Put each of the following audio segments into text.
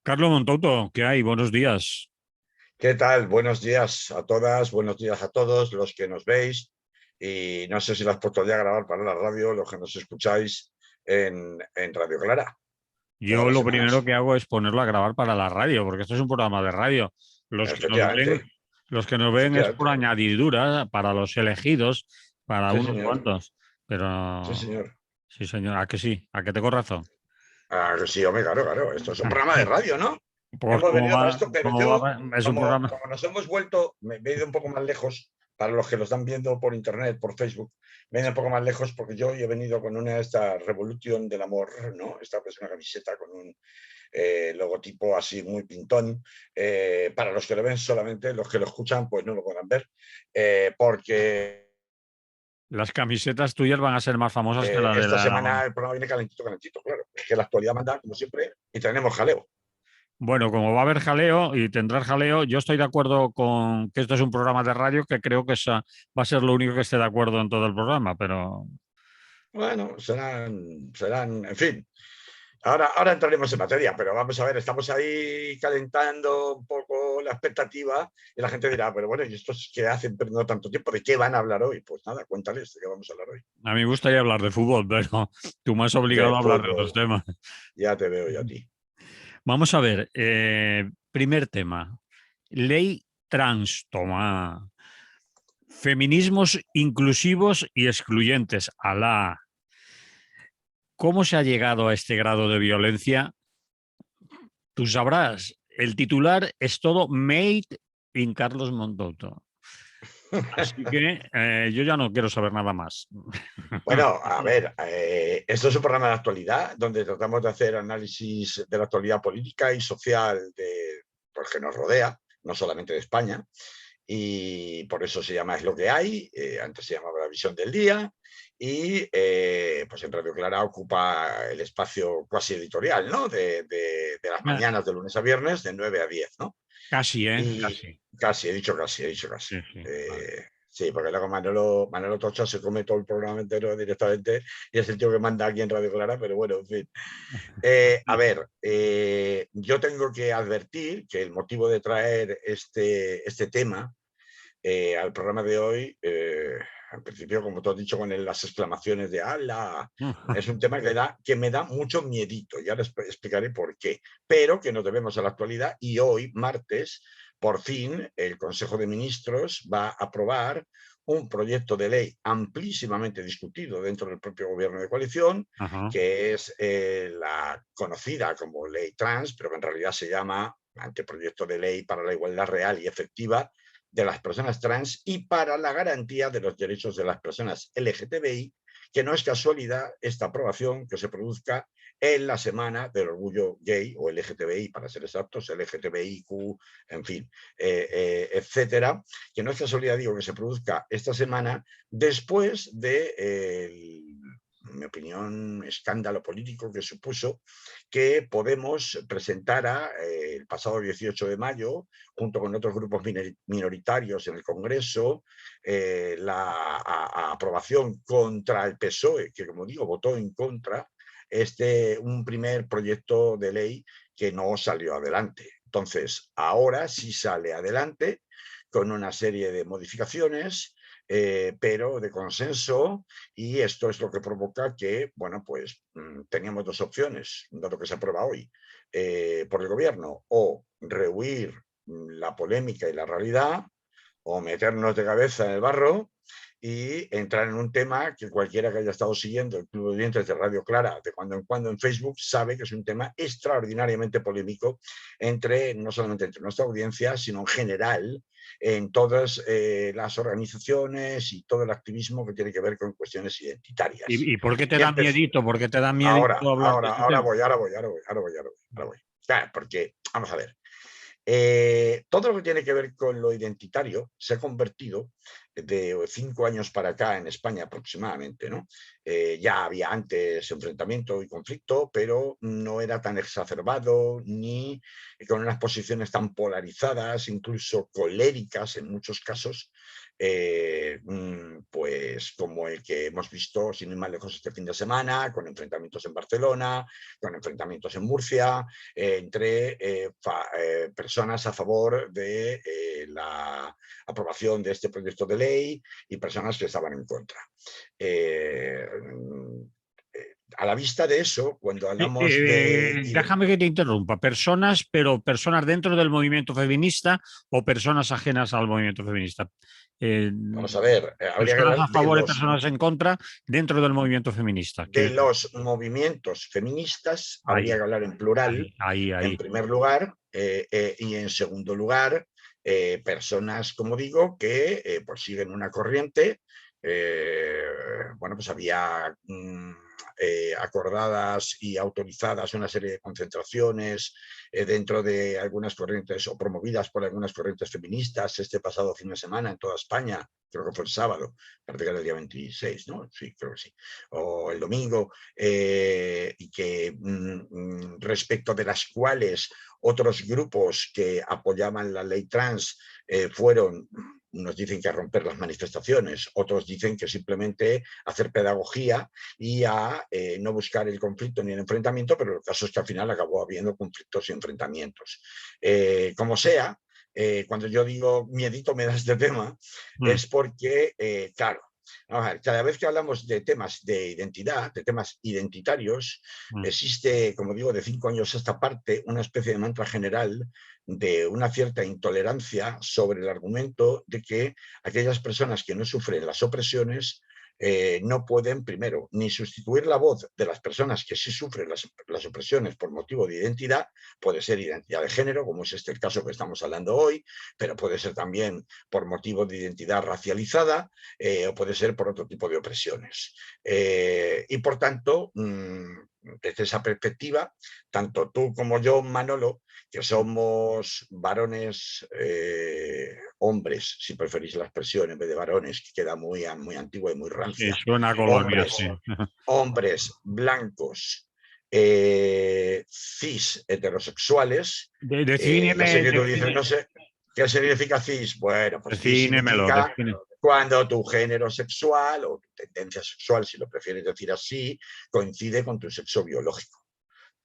Carlos Montouto, ¿qué hay? Buenos días. ¿Qué tal? Buenos días a todas, buenos días a todos los que nos veis. Y no sé si las puesto ya a grabar para la radio, los que nos escucháis en Radio Clara, todas Yo las lo primero semanas. que hago es ponerlo a grabar para la radio, porque esto es un programa de radio. Los que nos ven, Efectivamente, los que nos ven es por efectivamente. añadidura, para los elegidos, para Sí, unos señor. cuantos. Sí, Pero señor. sí, señor, ¿a que sí? ¿A que tengo razón? Ah, sí, hombre, claro, claro. Esto es un programa de radio, ¿no? Pues Hemos venido para esto, pero yo, es un programa. como nos hemos vuelto, me he ido un poco más lejos, para los que lo están viendo por internet, por Facebook, me he ido un poco más lejos porque yo he venido con una de esta Revolution del Amor, ¿no? Esta es una camiseta con un logotipo así muy pintón. Para los que lo ven solamente, los que lo escuchan, pues no lo podrán ver, porque Las camisetas tuyas van a ser más famosas que la de esta la... semana el programa viene calentito, calentito, claro. Es que la actualidad manda, como siempre, y tenemos jaleo. Bueno, como va a haber jaleo y tendrás jaleo, yo estoy de acuerdo con que esto es un programa de radio, que creo que va a ser lo único que esté de acuerdo en todo el programa, pero Bueno, serán, en fin. Ahora entraremos en materia, pero vamos a ver, estamos ahí calentando un poco la expectativa y la gente dirá, pero bueno, ¿y estos qué hacen perdiendo tanto tiempo? ¿De qué van a hablar hoy? Pues nada, cuéntales de qué vamos a hablar hoy. a mí me gustaría hablar de fútbol, pero tú me has De obligado a hablar de fútbol, otros temas. ya te veo yo a ti. Vamos a ver, primer tema, ley trans, toma, feminismos inclusivos y excluyentes, alá. ¿Cómo se ha llegado a este grado de violencia? Tú sabrás, el titular es todo made in Carlos Montoto. Así que yo ya no quiero saber nada más. Bueno, a ver, esto es un programa de actualidad donde tratamos de hacer análisis de la actualidad política y social pues, que nos rodea, no solamente de España, y por eso se llama Es lo que hay, antes se llamaba La Visión del Día, y pues en Radio Clara ocupa el espacio cuasi editorial, ¿no? De las mañanas de lunes a viernes, de 9 a 10, ¿no? Casi, ¿eh? Y Casi. casi, he dicho casi, he dicho casi. Sí, sí. Vale. Sí, porque luego Manolo Tocha se come todo el programa entero directamente y es el tío que manda aquí en Radio Clara, pero bueno, en fin. A ver, yo tengo que advertir que el motivo de traer este tema al programa de hoy, al principio, como tú has dicho, con las exclamaciones de ¡Hala! Es un tema que me da mucho miedito, ya les explicaré por qué, pero que nos debemos a la actualidad y hoy, martes, por fin, el Consejo de Ministros va a aprobar un proyecto de ley amplísimamente discutido dentro del propio gobierno de coalición, Ajá. que es la conocida como ley trans, pero que en realidad se llama anteproyecto de ley para la igualdad real y efectiva de las personas trans y para la garantía de los derechos de las personas LGTBI, que no es casualidad esta aprobación que se produzca en la semana del orgullo gay o LGTBI, para ser exactos, LGTBIQ, en fin, etcétera, que no es casualidad, digo, que se produzca esta semana después de en mi opinión, escándalo político que supuso que Podemos presentara el pasado 18 de mayo, junto con otros grupos minoritarios en el Congreso, la aprobación contra el PSOE, que como digo, votó en contra, un primer proyecto de ley que no salió adelante. Entonces, ahora sí sale adelante con una serie de modificaciones, pero de consenso, y esto es lo que provoca que, bueno, pues teníamos dos opciones, dado que se aprueba hoy por el gobierno, o rehuir la polémica y la realidad, o meternos de cabeza en el barro y entrar en un tema que cualquiera que haya estado siguiendo el Club de Oyentes de Radio Clara de cuando en cuando en Facebook sabe que es un tema extraordinariamente polémico no solamente entre nuestra audiencia, sino en general en todas las organizaciones y todo el activismo que tiene que ver con cuestiones identitarias. ¿Y por qué te Y da empezó, miedito? ¿Por qué te da ahora, miedito hablar de ahora, este ahora tema? voy, ahora voy, ahora voy, ahora voy, ahora voy. Claro, porque, vamos a ver, todo lo que tiene que ver con lo identitario se ha convertido de 5 años para acá en España aproximadamente, ¿no? Ya había antes enfrentamiento y conflicto, pero no era tan exacerbado ni con unas posiciones tan polarizadas, incluso coléricas en muchos casos, pues como el que hemos visto sin ir más lejos este fin de semana, con enfrentamientos en Barcelona, con enfrentamientos en Murcia, entre personas a favor de la aprobación de este proyecto de ley y personas que estaban en contra. A la vista de eso, cuando hablamos de... Déjame que te interrumpa. Personas, pero personas dentro del movimiento feminista o personas ajenas al movimiento feminista. Vamos a ver, habría que Personas hablar a favor y personas en contra dentro del movimiento feminista. de los movimientos feministas, Ahí, habría que hablar en plural, ahí. en primer lugar, y en segundo lugar, personas, como digo, que pues siguen una corriente. Bueno, pues había acordadas y autorizadas una serie de concentraciones dentro de algunas corrientes o promovidas por algunas corrientes feministas este pasado fin de semana en toda España, creo que fue el sábado, parece que era el día 26, ¿no? Sí, creo que sí, o el domingo, y que respecto de las cuales otros grupos que apoyaban la ley trans fueron, unos dicen que a romper las manifestaciones, otros dicen que simplemente hacer pedagogía y a no buscar el conflicto ni el enfrentamiento, pero el caso es que al final acabó habiendo conflictos y enfrentamientos. Como sea, cuando yo digo miedito me da este tema, es porque, claro, cada vez que hablamos de temas de identidad, de temas identitarios, existe, como digo, de 5 años a esta parte, una especie de mantra general de una cierta intolerancia sobre el argumento de que aquellas personas que no sufren las opresiones no pueden, primero, ni sustituir la voz de las personas que sí sufren las opresiones por motivo de identidad, puede ser identidad de género, como es este el caso que estamos hablando hoy, pero puede ser también por motivo de identidad racializada, o puede ser por otro tipo de opresiones. Y por tanto, desde esa perspectiva, tanto tú como yo, Manolo, que somos varones, hombres, si preferís la expresión en vez de varones, que queda muy, muy antigua y muy rancia. Sí, suena a colonia, Hombres, sí. hombres blancos, cis heterosexuales. Ya sé que tú dices, no sé, ¿qué significa cis? Bueno, pues cis significa cuando tu género sexual o tu tendencia sexual, si lo prefieres decir así, coincide con tu sexo biológico.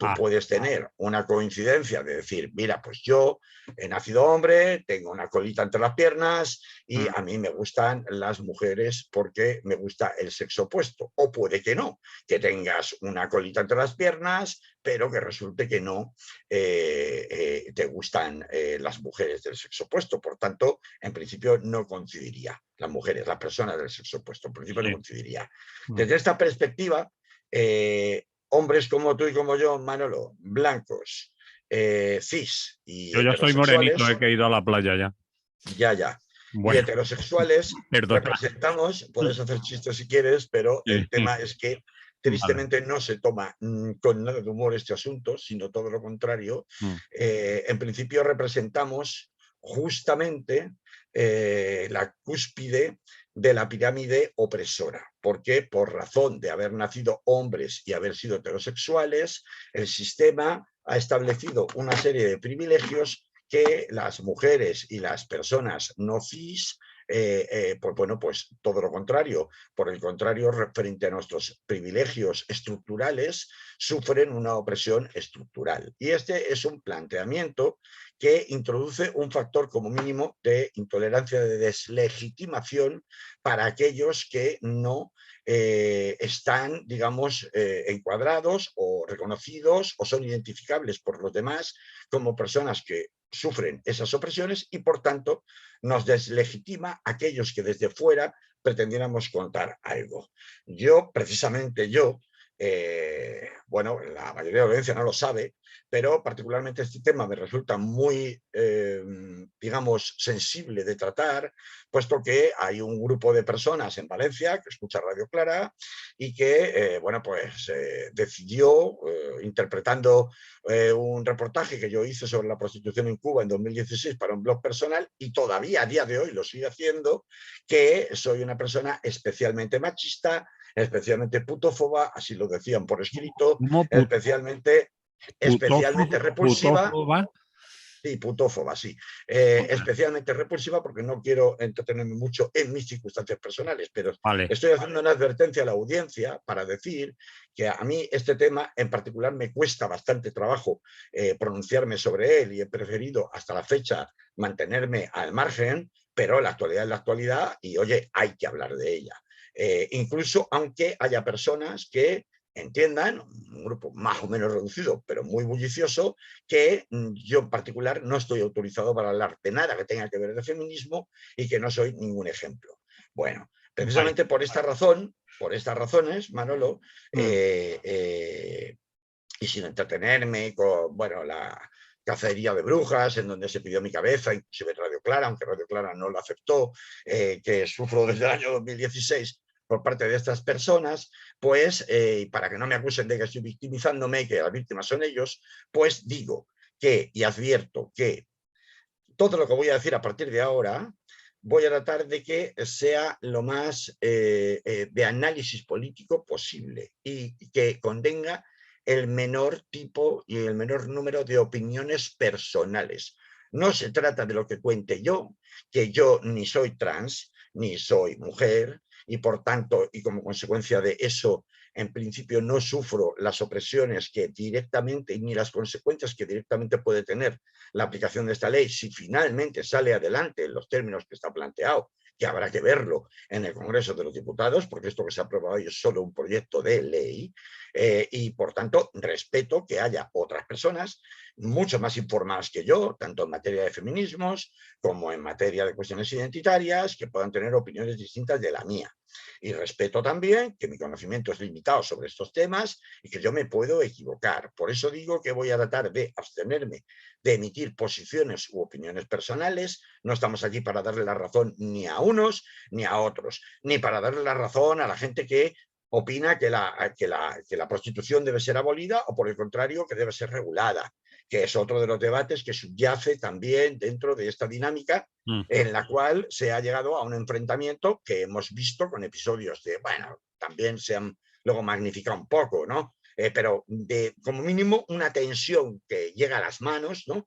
Tú puedes tener una coincidencia de decir, mira, pues yo he nacido hombre, tengo una colita entre las piernas y a mí me gustan las mujeres porque me gusta el sexo opuesto. O puede que no, que tengas una colita entre las piernas, pero que resulte que no te gustan las mujeres del sexo opuesto. Por tanto, en principio no coincidiría. Las mujeres, las personas del sexo opuesto, en principio no coincidiría. Desde esta perspectiva, hombres como tú y como yo, Manolo, blancos, cis y yo ya estoy heterosexuales, morenito, que he ido a la playa ya. Ya. Y Bueno, heterosexuales perdona. representamos, puedes hacer chistes si quieres, pero el tema es que tristemente no se toma con nada de humor este asunto, sino todo lo contrario. En principio representamos justamente la cúspide de la pirámide opresora. ¿Por qué? Por razón de haber nacido hombres y haber sido heterosexuales, el sistema ha establecido una serie de privilegios que las mujeres y las personas no cis, pues bueno, pues todo lo contrario. Por el contrario, frente a nuestros privilegios estructurales, sufren una opresión estructural. Y este es un planteamiento que introduce un factor como mínimo de intolerancia, de deslegitimación para aquellos que no están, digamos, encuadrados o reconocidos o son identificables por los demás como personas que sufren esas opresiones y, por tanto, nos deslegitima a aquellos que desde fuera pretendiéramos contar algo. Yo, precisamente yo, bueno, la mayoría de la audiencia no lo sabe, pero particularmente este tema me resulta muy, digamos, sensible de tratar, puesto que hay un grupo de personas en Valencia que escucha Radio Clara y que, bueno, pues decidió, interpretando un reportaje que yo hice sobre la prostitución en Cuba en 2016 para un blog personal, y todavía a día de hoy lo sigue haciendo, que soy una persona especialmente machista, especialmente putófoba, así lo decían por escrito, especialmente repulsiva. Putófoba. Sí, putófoba, sí. Especialmente repulsiva porque no quiero entretenerme mucho en mis circunstancias personales, pero Vale, estoy haciendo una advertencia a la audiencia para decir que a mí este tema en particular me cuesta bastante trabajo pronunciarme sobre él y he preferido hasta la fecha mantenerme al margen, pero la actualidad es la actualidad y, oye, hay que hablar de ella. Incluso aunque haya personas que entiendan, un grupo más o menos reducido, pero muy bullicioso, que yo en particular no estoy autorizado para hablar de nada que tenga que ver de feminismo y que no soy ningún ejemplo. Bueno, vale. precisamente por esta razón, por estas razones, Manolo, Mm. y sin entretenerme con, bueno, la cacería de brujas, en donde se pidió mi cabeza, inclusive Radio Clara, aunque Radio Clara no lo aceptó, que sufro desde el año 2016 por parte de estas personas, pues para que no me acusen de que estoy victimizándome, que las víctimas son ellos, pues digo que y advierto que todo lo que voy a decir a partir de ahora voy a tratar de que sea lo más de análisis político posible y que contenga el menor tipo y el menor número de opiniones personales. No se trata de lo que cuente yo, que yo ni soy trans, ni soy mujer, y por tanto, y como consecuencia de eso, en principio no sufro las opresiones que directamente, ni las consecuencias que directamente puede tener la aplicación de esta ley, si finalmente sale adelante en los términos que está planteado, que habrá que verlo en el Congreso de los Diputados, porque esto que se ha aprobado hoy es solo un proyecto de ley, y por tanto respeto que haya otras personas mucho más informadas que yo, tanto en materia de feminismos como en materia de cuestiones identitarias, que puedan tener opiniones distintas de la mía. Y respeto también que mi conocimiento es limitado sobre estos temas y que yo me puedo equivocar. Por eso digo que voy a tratar de abstenerme de emitir posiciones u opiniones personales. No estamos aquí para darle la razón ni a unos ni a otros, ni para darle la razón a la gente que opina que la prostitución debe ser abolida o, por el contrario, que debe ser regulada, que es otro de los debates que subyace también dentro de esta dinámica Mm. en la cual se ha llegado a un enfrentamiento que hemos visto con episodios de, bueno, también se han luego magnificado un poco, ¿no? Pero de, como mínimo, una tensión que llega a las manos, ¿no?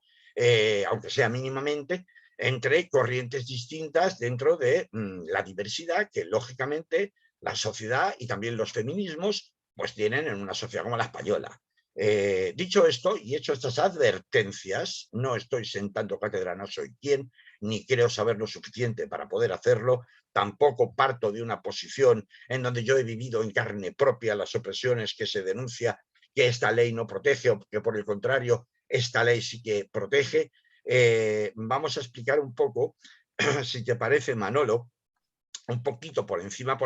Aunque sea mínimamente, entre corrientes distintas dentro de la diversidad que, lógicamente, la sociedad y también los feminismos pues tienen en una sociedad como la española. Dicho esto y hecho estas advertencias, no estoy sentando cátedra, no soy quien, ni creo saber lo suficiente para poder hacerlo, tampoco parto de una posición en donde yo he vivido en carne propia las opresiones que se denuncia que esta ley no protege o que por el contrario esta ley sí que protege. Vamos a explicar un poco, si te parece, Manolo, un poquito por encima,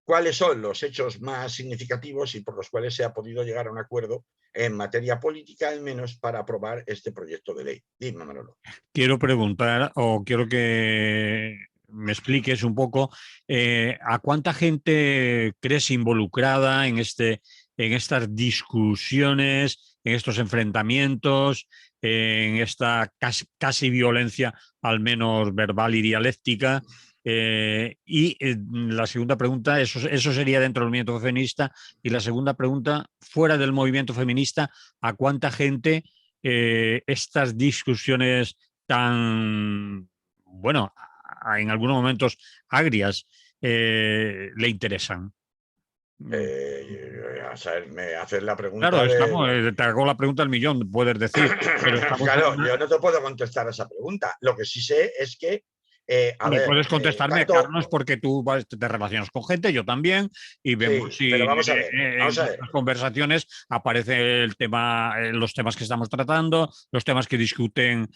cuáles son los hechos más significativos y por los cuales se ha podido llegar a un acuerdo en materia política, al menos para aprobar este proyecto de ley. Dime, Manolo. Quiero preguntar o quiero que me expliques un poco a cuánta gente crees involucrada en estas discusiones, en estos enfrentamientos, en esta casi violencia, al menos verbal y dialéctica. La segunda pregunta, eso sería dentro del movimiento feminista. Y la segunda pregunta, fuera del movimiento feminista, ¿a cuánta gente estas discusiones tan, bueno, en algunos momentos agrias, le interesan? A saber, me haces la Claro, pregunta estamos, de... te hago la pregunta del millón, puedes decir, pero estamos en Claro, una... yo no te puedo contestar a esa pregunta. Lo que sí sé es que, a Bueno, ver, puedes contestarme, tanto... Carlos, porque tú te relacionas con gente, yo también, y vemos Sí, si pero vamos a ver, en vamos a ver. nuestras conversaciones aparece el tema, los temas que estamos tratando, los temas que discuten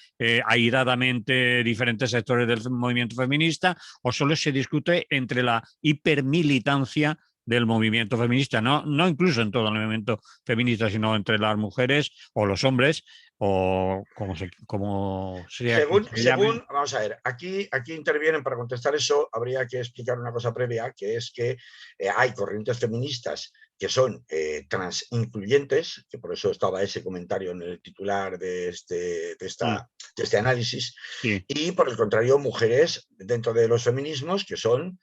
airadamente diferentes sectores del movimiento feminista, o solo se discute entre la hipermilitancia del movimiento feminista, no incluso en todo el movimiento feminista, sino entre las mujeres o los hombres, o como sea que se llame. Vamos a ver, aquí intervienen para contestar eso, habría que explicar una cosa previa, que es que hay corrientes feministas que son transincluyentes, que por eso estaba ese comentario en el titular Mm, de este análisis, sí. y por el contrario, mujeres dentro de los feminismos que son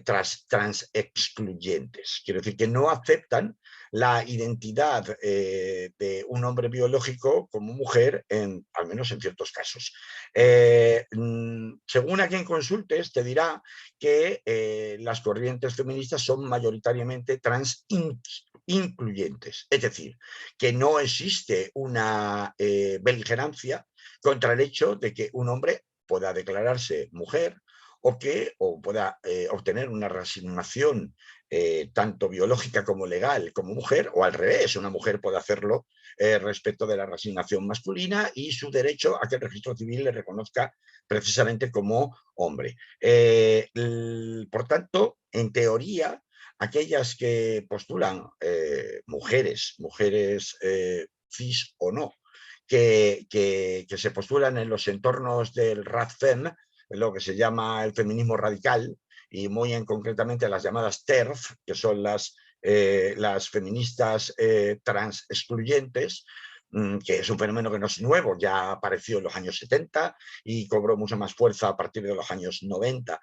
trans excluyentes. Quiero decir que no aceptan la identidad de un hombre biológico como mujer, al menos en ciertos casos. Según a quien consultes, te dirá que las corrientes feministas son mayoritariamente trans incluyentes, es decir, que no existe una beligerancia contra el hecho de que un hombre pueda declararse mujer o pueda obtener una reasignación tanto biológica como legal como mujer, o al revés, una mujer puede hacerlo respecto de la reasignación masculina y su derecho a que el registro civil le reconozca precisamente como hombre. Por tanto, en teoría, aquellas que postulan mujeres cis o no, que se postulan en los entornos del RADFEM, lo que se llama el feminismo radical, y muy concretamente las llamadas TERF, que son las feministas trans excluyentes, que es un fenómeno que no es nuevo, ya apareció en los años 70 y cobró mucha más fuerza a partir de los años 90.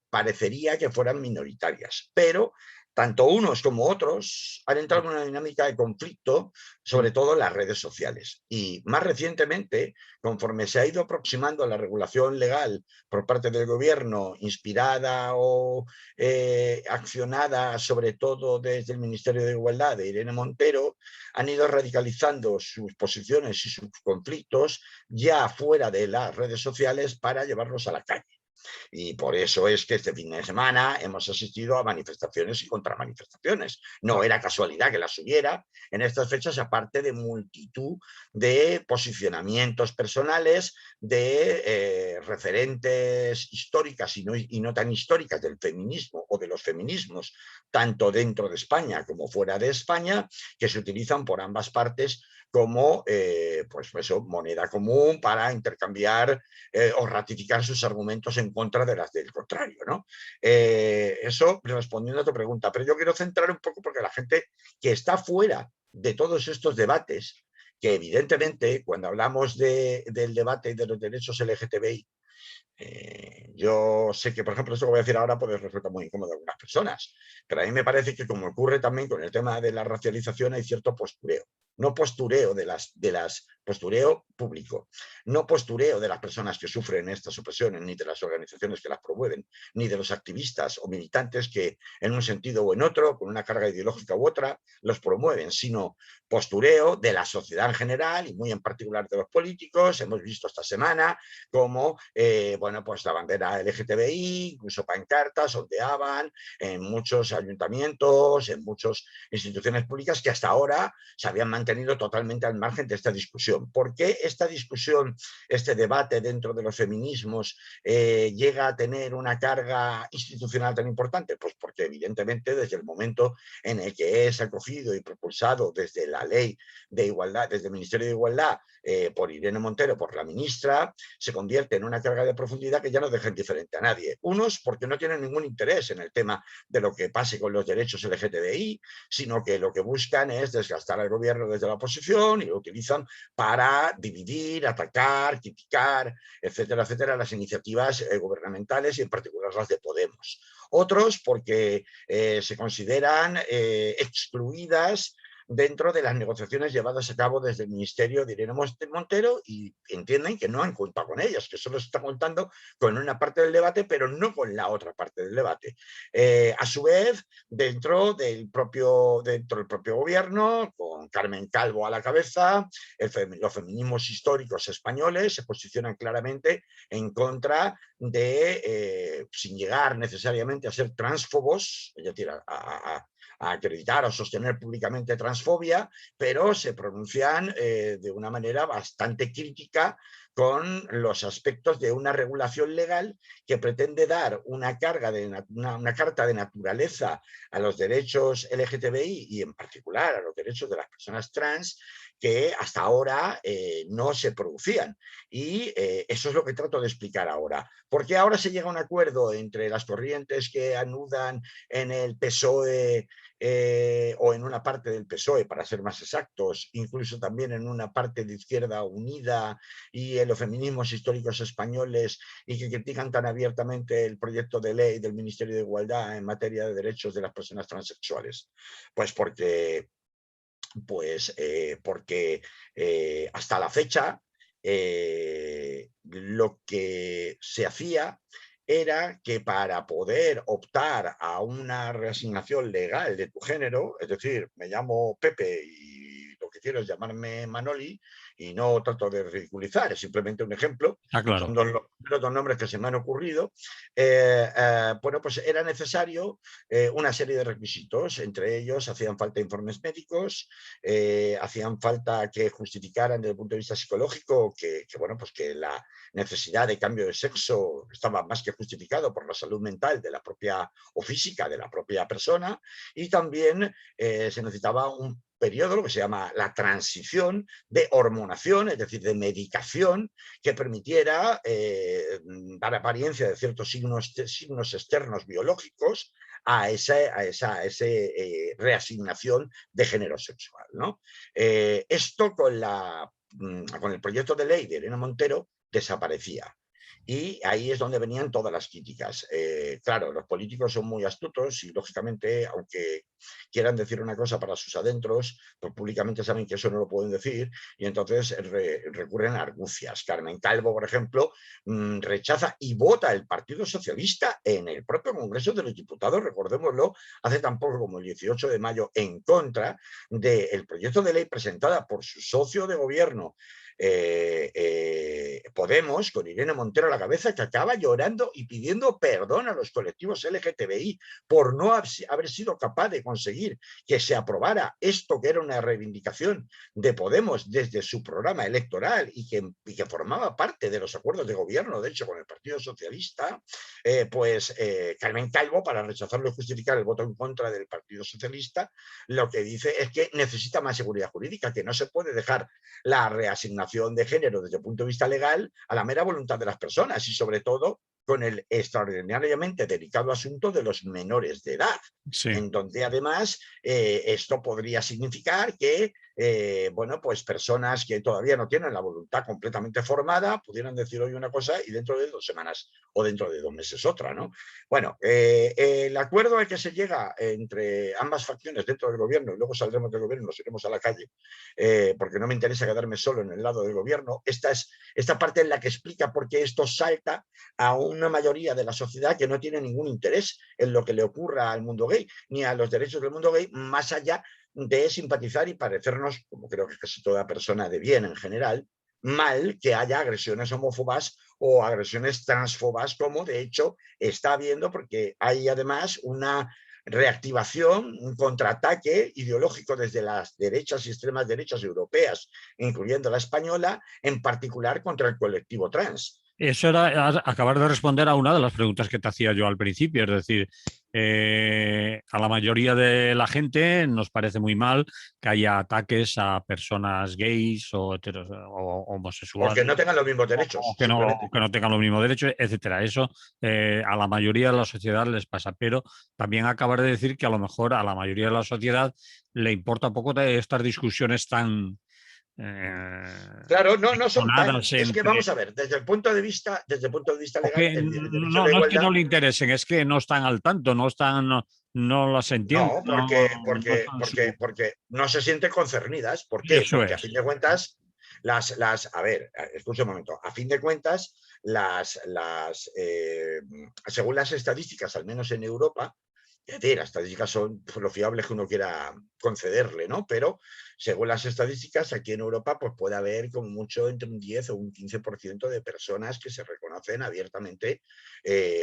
Parecería que fueran minoritarias, pero tanto unos como otros han entrado en una dinámica de conflicto, sobre todo en las redes sociales. Y más recientemente, conforme se ha ido aproximando a la regulación legal por parte del gobierno, inspirada o accionada sobre todo desde el Ministerio de Igualdad de Irene Montero, han ido radicalizando sus posiciones y sus conflictos ya fuera de las redes sociales para llevarlos a la calle. Y por eso es que este fin de semana hemos asistido a manifestaciones y contramanifestaciones. No era casualidad que las hubiera en estas fechas, aparte de multitud de posicionamientos personales, de referentes históricas y no tan históricas del feminismo o de los feminismos, tanto dentro de España como fuera de España, que se utilizan por ambas partes como pues eso, moneda común para intercambiar o ratificar sus argumentos en contra de las del contrario, ¿no? Eso respondiendo a tu pregunta, pero yo quiero centrar un poco porque la gente que está fuera de todos estos debates, que evidentemente cuando hablamos del debate de los derechos LGTBI, yo sé que, por ejemplo, esto que voy a decir ahora puede resultar muy incómodo a algunas personas, pero a mí me parece que, como ocurre también con el tema de la racialización, hay cierto postureo. No postureo postureo público, no postureo de las personas que sufren estas opresiones, ni de las organizaciones que las promueven, ni de los activistas o militantes que en un sentido o en otro, con una carga ideológica u otra, los promueven, sino postureo de la sociedad en general y muy en particular de los políticos. Hemos visto esta semana cómo bueno, pues la bandera LGTBI, incluso pancartas ondeaban en muchos ayuntamientos, en muchas instituciones públicas que hasta ahora se habían mantenido totalmente al margen de esta discusión. ¿Por qué esta discusión, este debate dentro de los feminismos llega a tener una carga institucional tan importante? Pues porque evidentemente desde el momento en el que es acogido y propulsado desde la ley de igualdad, desde el Ministerio de Igualdad, por Irene Montero, por la ministra, se convierte en una carga de profundidad que ya no deja indiferente a nadie. Unos porque no tienen ningún interés en el tema de lo que pase con los derechos LGTBI, sino que lo que buscan es desgastar al gobierno desde la oposición y lo utilizan para dividir, atacar, criticar, etcétera, etcétera, las iniciativas gubernamentales y en particular las de Podemos. Otros porque se consideran excluidas dentro de las negociaciones llevadas a cabo desde el Ministerio de Irene Montero y entienden que no han contado con ellas, que solo se está contando con una parte del debate, pero no con la otra parte del debate. A su vez, dentro del propio gobierno, con Carmen Calvo a la cabeza, los feminismos históricos españoles se posicionan claramente en contra de, sin llegar necesariamente a ser transfobos, es decir, a acreditar o sostener públicamente transfobia, pero se pronuncian de una manera bastante crítica con los aspectos de una regulación legal que pretende dar una carta de naturaleza a los derechos LGTBI y en particular a los derechos de las personas trans, que hasta ahora no se producían. Y eso es lo que trato de explicar ahora. ¿Por qué ahora se llega a un acuerdo entre las corrientes que anudan en el PSOE o en una parte del PSOE, para ser más exactos, incluso también en una parte de Izquierda Unida y en los feminismos históricos españoles, y que critican tan abiertamente el proyecto de ley del Ministerio de Igualdad en materia de derechos de las personas transexuales? Pues porque hasta la fecha lo que se hacía era que para poder optar a una reasignación legal de tu género, es decir, me llamo Pepe y lo que quiero es llamarme Manoli, y no trato de ridiculizar, es simplemente un ejemplo, Está son claro. los dos nombres que se me han ocurrido, bueno, pues era necesario una serie de requisitos, entre ellos hacían falta informes médicos, hacían falta que justificaran desde el punto de vista psicológico bueno, pues que la necesidad de cambio de sexo estaba más que justificado por la salud mental de la propia o física de la propia persona, y también se necesitaba un periodo, lo que se llama la transición de hormonación, es decir, de medicación, que permitiera dar apariencia de ciertos signos externos biológicos a esa reasignación de género sexual, ¿no? Esto con el proyecto de ley de Elena Montero desaparecía. Y ahí es donde venían todas las críticas. Claro, los políticos son muy astutos y, lógicamente, aunque quieran decir una cosa para sus adentros, pues públicamente saben que eso no lo pueden decir, y entonces recurren a argucias. Carmen Calvo, por ejemplo, rechaza y vota el Partido Socialista en el propio Congreso de los Diputados, recordémoslo, hace tan poco como el 18 de mayo, en contra del proyecto de ley presentada por su socio de gobierno, Podemos, con Irene Montero a la cabeza, que acaba llorando y pidiendo perdón a los colectivos LGTBI por no haber sido capaz de conseguir que se aprobara esto, que era una reivindicación de Podemos desde su programa electoral y que formaba parte de los acuerdos de gobierno, de hecho, con el Partido Socialista. Carmen Calvo, para rechazarlo y justificar el voto en contra del Partido Socialista, lo que dice es que necesita más seguridad jurídica, que no se puede dejar la reasignación de género desde el punto de vista legal a la mera voluntad de las personas, y sobre todo con el extraordinariamente delicado asunto de los menores de edad, Sí. en donde además esto podría significar que bueno, pues personas que todavía no tienen la voluntad completamente formada pudieran decir hoy una cosa y dentro de 2 semanas o dentro de 2 meses otra, ¿no? Bueno, el acuerdo al que se llega entre ambas facciones dentro del gobierno, y luego saldremos del gobierno y nos iremos a la calle, porque no me interesa quedarme solo en el lado del gobierno. Esta parte es la que explica por qué esto salta a una mayoría de la sociedad que no tiene ningún interés en lo que le ocurra al mundo gay, ni a los derechos del mundo gay, más allá de simpatizar y parecernos, como creo que casi toda persona de bien en general, mal que haya agresiones homófobas o agresiones transfobas, como de hecho está habiendo, porque hay además una reactivación, un contraataque ideológico desde las derechas y extremas derechas europeas, incluyendo la española, en particular contra el colectivo trans. Eso era acabar de responder a una de las preguntas que te hacía yo al principio, es decir, a la mayoría de la gente nos parece muy mal que haya ataques a personas gays o, o O que homosexuales no tengan los mismos o derechos, o simplemente. que no tengan los mismos derechos, etcétera. Eso a la mayoría de la sociedad les pasa, pero también acabar de decir que a lo mejor a la mayoría de la sociedad le importa poco de estas discusiones tan Claro, no son tan. sonadas Es que entre vamos a ver, desde el punto de vista o legal, que el derecho a no, la no es que no igualdad. le interesen, es que no están al tanto, no están, no, no las entienden, No, no están en su... porque no se sienten concernidas. ¿Por qué? Eso Porque a fin es. de cuentas, a ver, escucha un momento, a fin de cuentas, según las estadísticas, al menos en Europa, es decir, las estadísticas son pues, lo fiables que uno quiera concederle, ¿no? Pero según las estadísticas, aquí en Europa pues puede haber como mucho entre un 10 o un 15% de personas que se reconocen abiertamente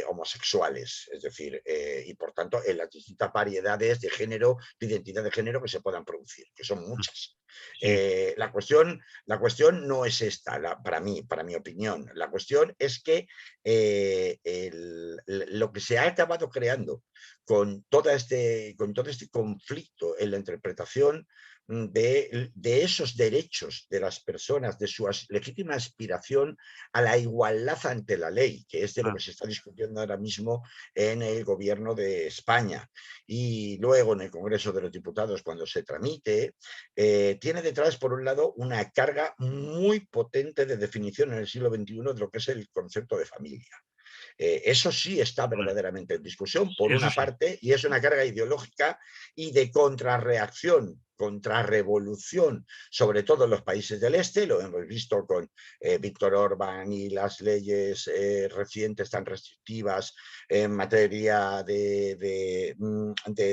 homosexuales, es decir, y por tanto en las distintas variedades de género, de identidad de género que se puedan producir, que son muchas. Sí. La cuestión no es esta, para mí, para mi opinión. La cuestión es que lo que se ha acabado creando con todo este conflicto en la interpretación de esos derechos de las personas, de su legítima aspiración a la igualdad ante la ley, que es de lo Ah, que se está discutiendo ahora mismo en el gobierno de España. Y luego en el Congreso de los Diputados, cuando se tramite, tiene detrás, por un lado, una carga muy potente de definición en el siglo XXI de lo que es el concepto de familia. Eso sí está hombre, verdaderamente en discusión, por eso una sí. parte, y es una carga ideológica y de contrarreacción, contrarrevolución, sobre todo en los países del este. Lo hemos visto con Víctor Orbán y las leyes recientes tan restrictivas en materia de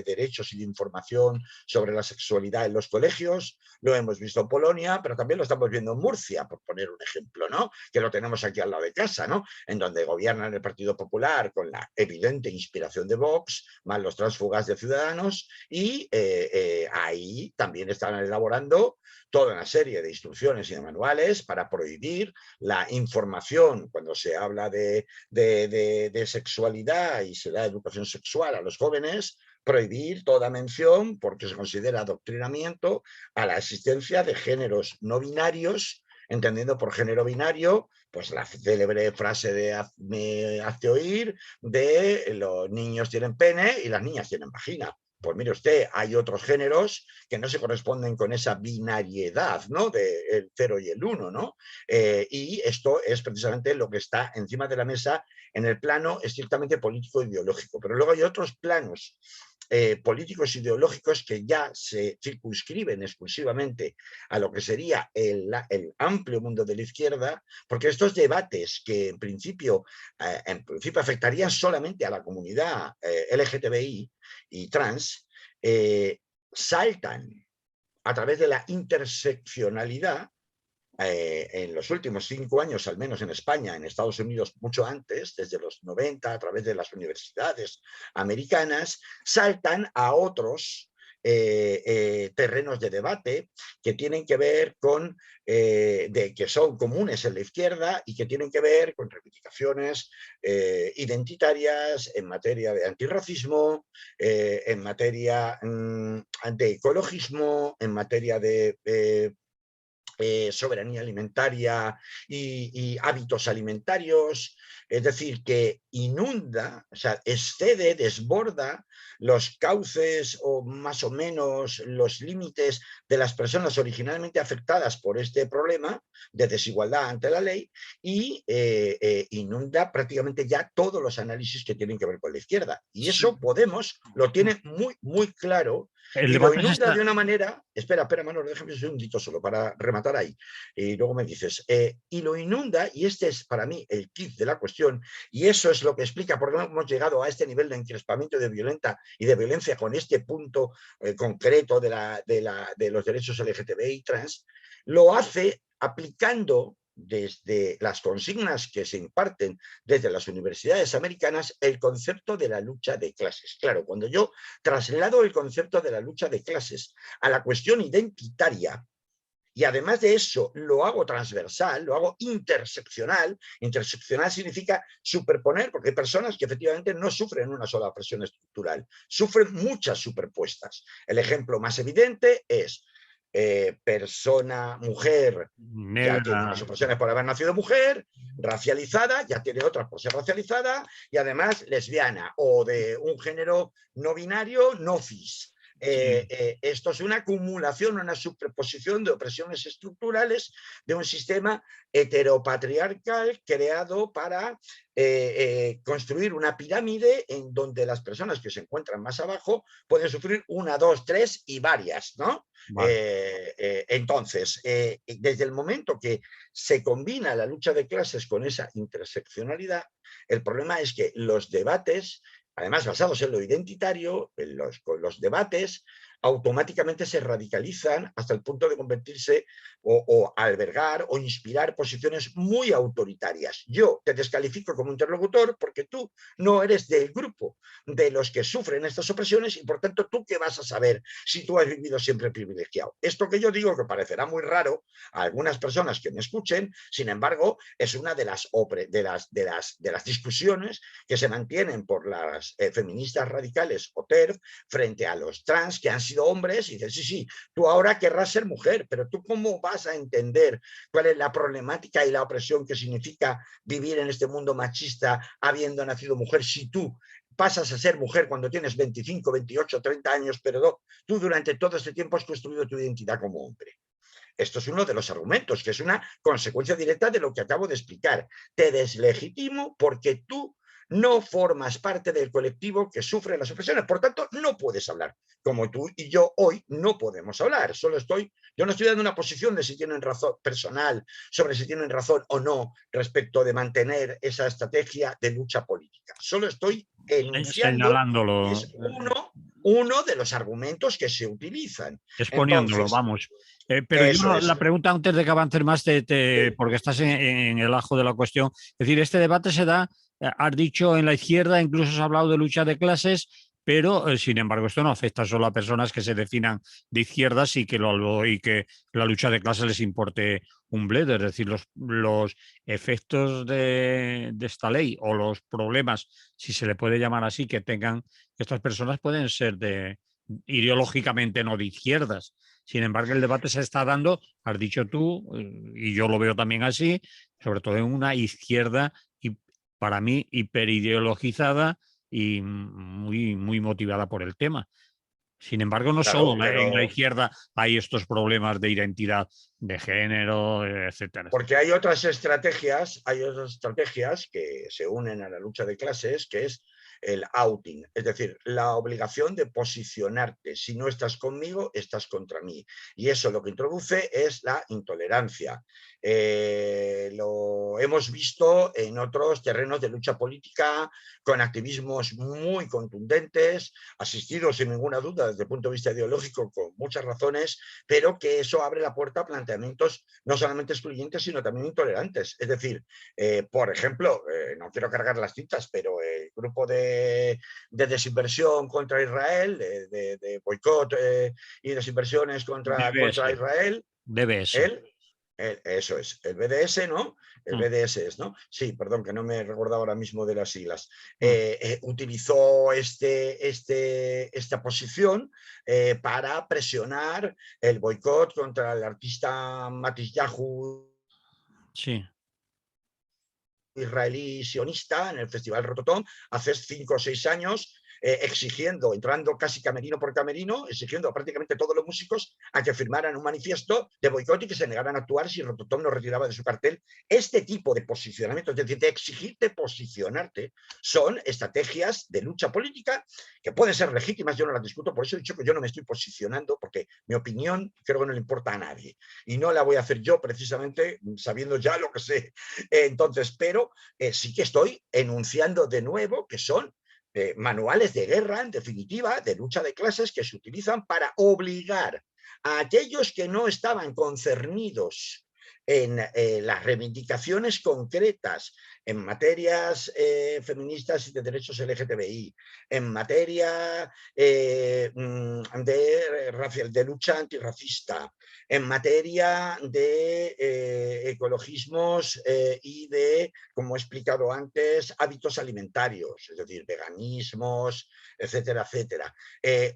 derechos y de información sobre la sexualidad en los colegios. Lo hemos visto en Polonia, pero también lo estamos viendo en Murcia, por poner un ejemplo, ¿no? Que lo tenemos aquí al lado de casa, ¿no? En donde gobiernan el Partido Popular con la evidente inspiración de Vox, más los tránsfugas de Ciudadanos, y ahí también están elaborando toda una serie de instrucciones y de manuales para prohibir la información cuando se habla de sexualidad y se da educación sexual a los jóvenes, prohibir toda mención, porque se considera adoctrinamiento, a la existencia de géneros no binarios, entendiendo por género binario pues la célebre frase de me hace oír de los niños tienen pene y las niñas tienen vagina. Pues mire usted, hay otros géneros que no se corresponden con esa binariedad, ¿no? Del 0 y el 1, ¿no? Y esto es precisamente lo que está encima de la mesa en el plano estrictamente político-ideológico. Pero luego hay otros planos políticos ideológicos que ya se circunscriben exclusivamente a lo que sería el amplio mundo de la izquierda, porque estos debates que en principio afectarían solamente a la comunidad LGTBI y trans, saltan a través de la interseccionalidad en los últimos 5 años, al menos en España, en Estados Unidos mucho antes, desde los 90, a través de las universidades americanas, saltan a otros terrenos de debate que tienen que ver con, que son comunes en la izquierda y que tienen que ver con reivindicaciones identitarias en materia de antirracismo, en materia de ecologismo, en materia de soberanía alimentaria y hábitos alimentarios, es decir, que inunda, o sea, excede, desborda los cauces o más o menos los límites de las personas originalmente afectadas por este problema de desigualdad ante la ley y inunda prácticamente ya todos los análisis que tienen que ver con la izquierda. Y Sí. eso Podemos lo tiene muy, muy claro El y lo debate se inunda de está. una manera, espera, Manolo, déjame un segundito solo para rematar ahí, y luego me dices, y lo inunda, y este es para mí el kit de la cuestión, y eso es lo que explica por qué hemos llegado a este nivel de encrespamiento y de violencia con este punto concreto de los derechos LGTBI y trans, lo hace aplicando desde las consignas que se imparten desde las universidades americanas el concepto de la lucha de clases. Claro, cuando yo traslado el concepto de la lucha de clases a la cuestión identitaria, y además de eso lo hago transversal, lo hago interseccional. Interseccional significa superponer, porque hay personas que efectivamente no sufren una sola opresión estructural, sufren muchas superpuestas. El ejemplo más evidente es persona, mujer, ya tiene Negra. unas opresiones por haber nacido mujer, racializada, ya tiene otras por ser racializada, y además lesbiana o de un género no binario, no cis. Sí. Esto es una acumulación, una superposición de opresiones estructurales de un sistema heteropatriarcal creado para construir una pirámide en donde las personas que se encuentran más abajo pueden sufrir una, dos, tres y varias, ¿no? Vale. Entonces, desde el momento que se combina la lucha de clases con esa interseccionalidad, el problema es que los debates, además basados en lo identitario, con los debates, automáticamente se radicalizan hasta el punto de convertirse o albergar o inspirar posiciones muy autoritarias. Yo te descalifico como interlocutor porque tú no eres del grupo de los que sufren estas opresiones y por tanto tú qué vas a saber si tú has vivido siempre privilegiado. Esto que yo digo que parecerá muy raro a algunas personas que me escuchen, sin embargo, es una de las discusiones que se mantienen por las feministas radicales o TERF frente a los trans que han sido hombres y dicen, sí, sí, tú ahora querrás ser mujer, pero tú cómo vas a entender cuál es la problemática y la opresión que significa vivir en este mundo machista habiendo nacido mujer si tú pasas a ser mujer cuando tienes 25, 28, 30 años, pero tú durante todo este tiempo has construido tu identidad como hombre. Esto es uno de los argumentos, que es una consecuencia directa de lo que acabo de explicar. Te deslegitimo porque tú no formas parte del colectivo que sufre las opresiones. Por tanto, no puedes hablar. Como tú y yo hoy no podemos hablar. Yo no estoy dando una posición de si tienen razón personal, sobre si tienen razón o no respecto de mantener esa estrategia de lucha política. Solo estoy enunciando que Señalándolo, es uno de los argumentos que se utilizan. exponiéndolo, Entonces, vamos. Pero yo eso es. la pregunta antes de que avances más, porque estás en el ajo de la cuestión, es decir, este debate se da, has dicho en la izquierda, incluso has hablado de lucha de clases, pero sin embargo esto no afecta solo a personas que se definan de izquierdas y que la lucha de clases les importe un bledo, es decir, los efectos de esta ley o los problemas, si se le puede llamar así, que tengan estas personas pueden ser ideológicamente no de izquierdas. Sin embargo, el debate se está dando, has dicho tú, y yo lo veo también así, sobre todo en una izquierda, y para mí, hiperideologizada y muy motivada por el tema. Sin embargo, no Claro, solo en la pero izquierda hay estos problemas de identidad de género, etcétera. porque hay otras estrategias que se unen a la lucha de clases, que es el outing, es decir, la obligación de posicionarte. Si no estás conmigo, estás contra mí. Y eso lo que introduce es la intolerancia. Lo hemos visto en otros terrenos de lucha política con activismos muy contundentes, asistidos sin ninguna duda desde el punto de vista ideológico con muchas razones, pero que eso abre la puerta a planteamientos no solamente excluyentes, sino también intolerantes. Es decir, por ejemplo, no quiero cargar las citas, pero el grupo de desinversión contra Israel, de boicot y desinversiones contra DBS, Israel, DBS. él, eso es, el BDS, ¿no? El Mm, BDS es, ¿no? Sí, perdón, que no me he recordado ahora mismo de las siglas. mm. Utilizó esta posición para presionar el boicot contra el artista Matisyahu Sí. israelí sionista en el Festival Rototom hace 5 o 6 años, exigiendo, entrando casi camerino por camerino, exigiendo a prácticamente todos los músicos a que firmaran un manifiesto de boicot y que se negaran a actuar si Rototom no retiraba de su cartel. Este tipo de posicionamiento, es decir, de exigirte posicionarte, son estrategias de lucha política que pueden ser legítimas, yo no las discuto, por eso he dicho que yo no me estoy posicionando, porque mi opinión creo que no le importa a nadie, y no la voy a hacer yo precisamente sabiendo ya lo que sé. Entonces, pero sí que estoy enunciando de nuevo que son manuales de guerra, en definitiva, de lucha de clases que se utilizan para obligar a aquellos que no estaban concernidos en las reivindicaciones concretas en materias feministas y de derechos LGTBI, en materia de lucha antirracista, en materia de ecologismos y de, como he explicado antes, hábitos alimentarios, es decir, veganismos, etcétera, etcétera.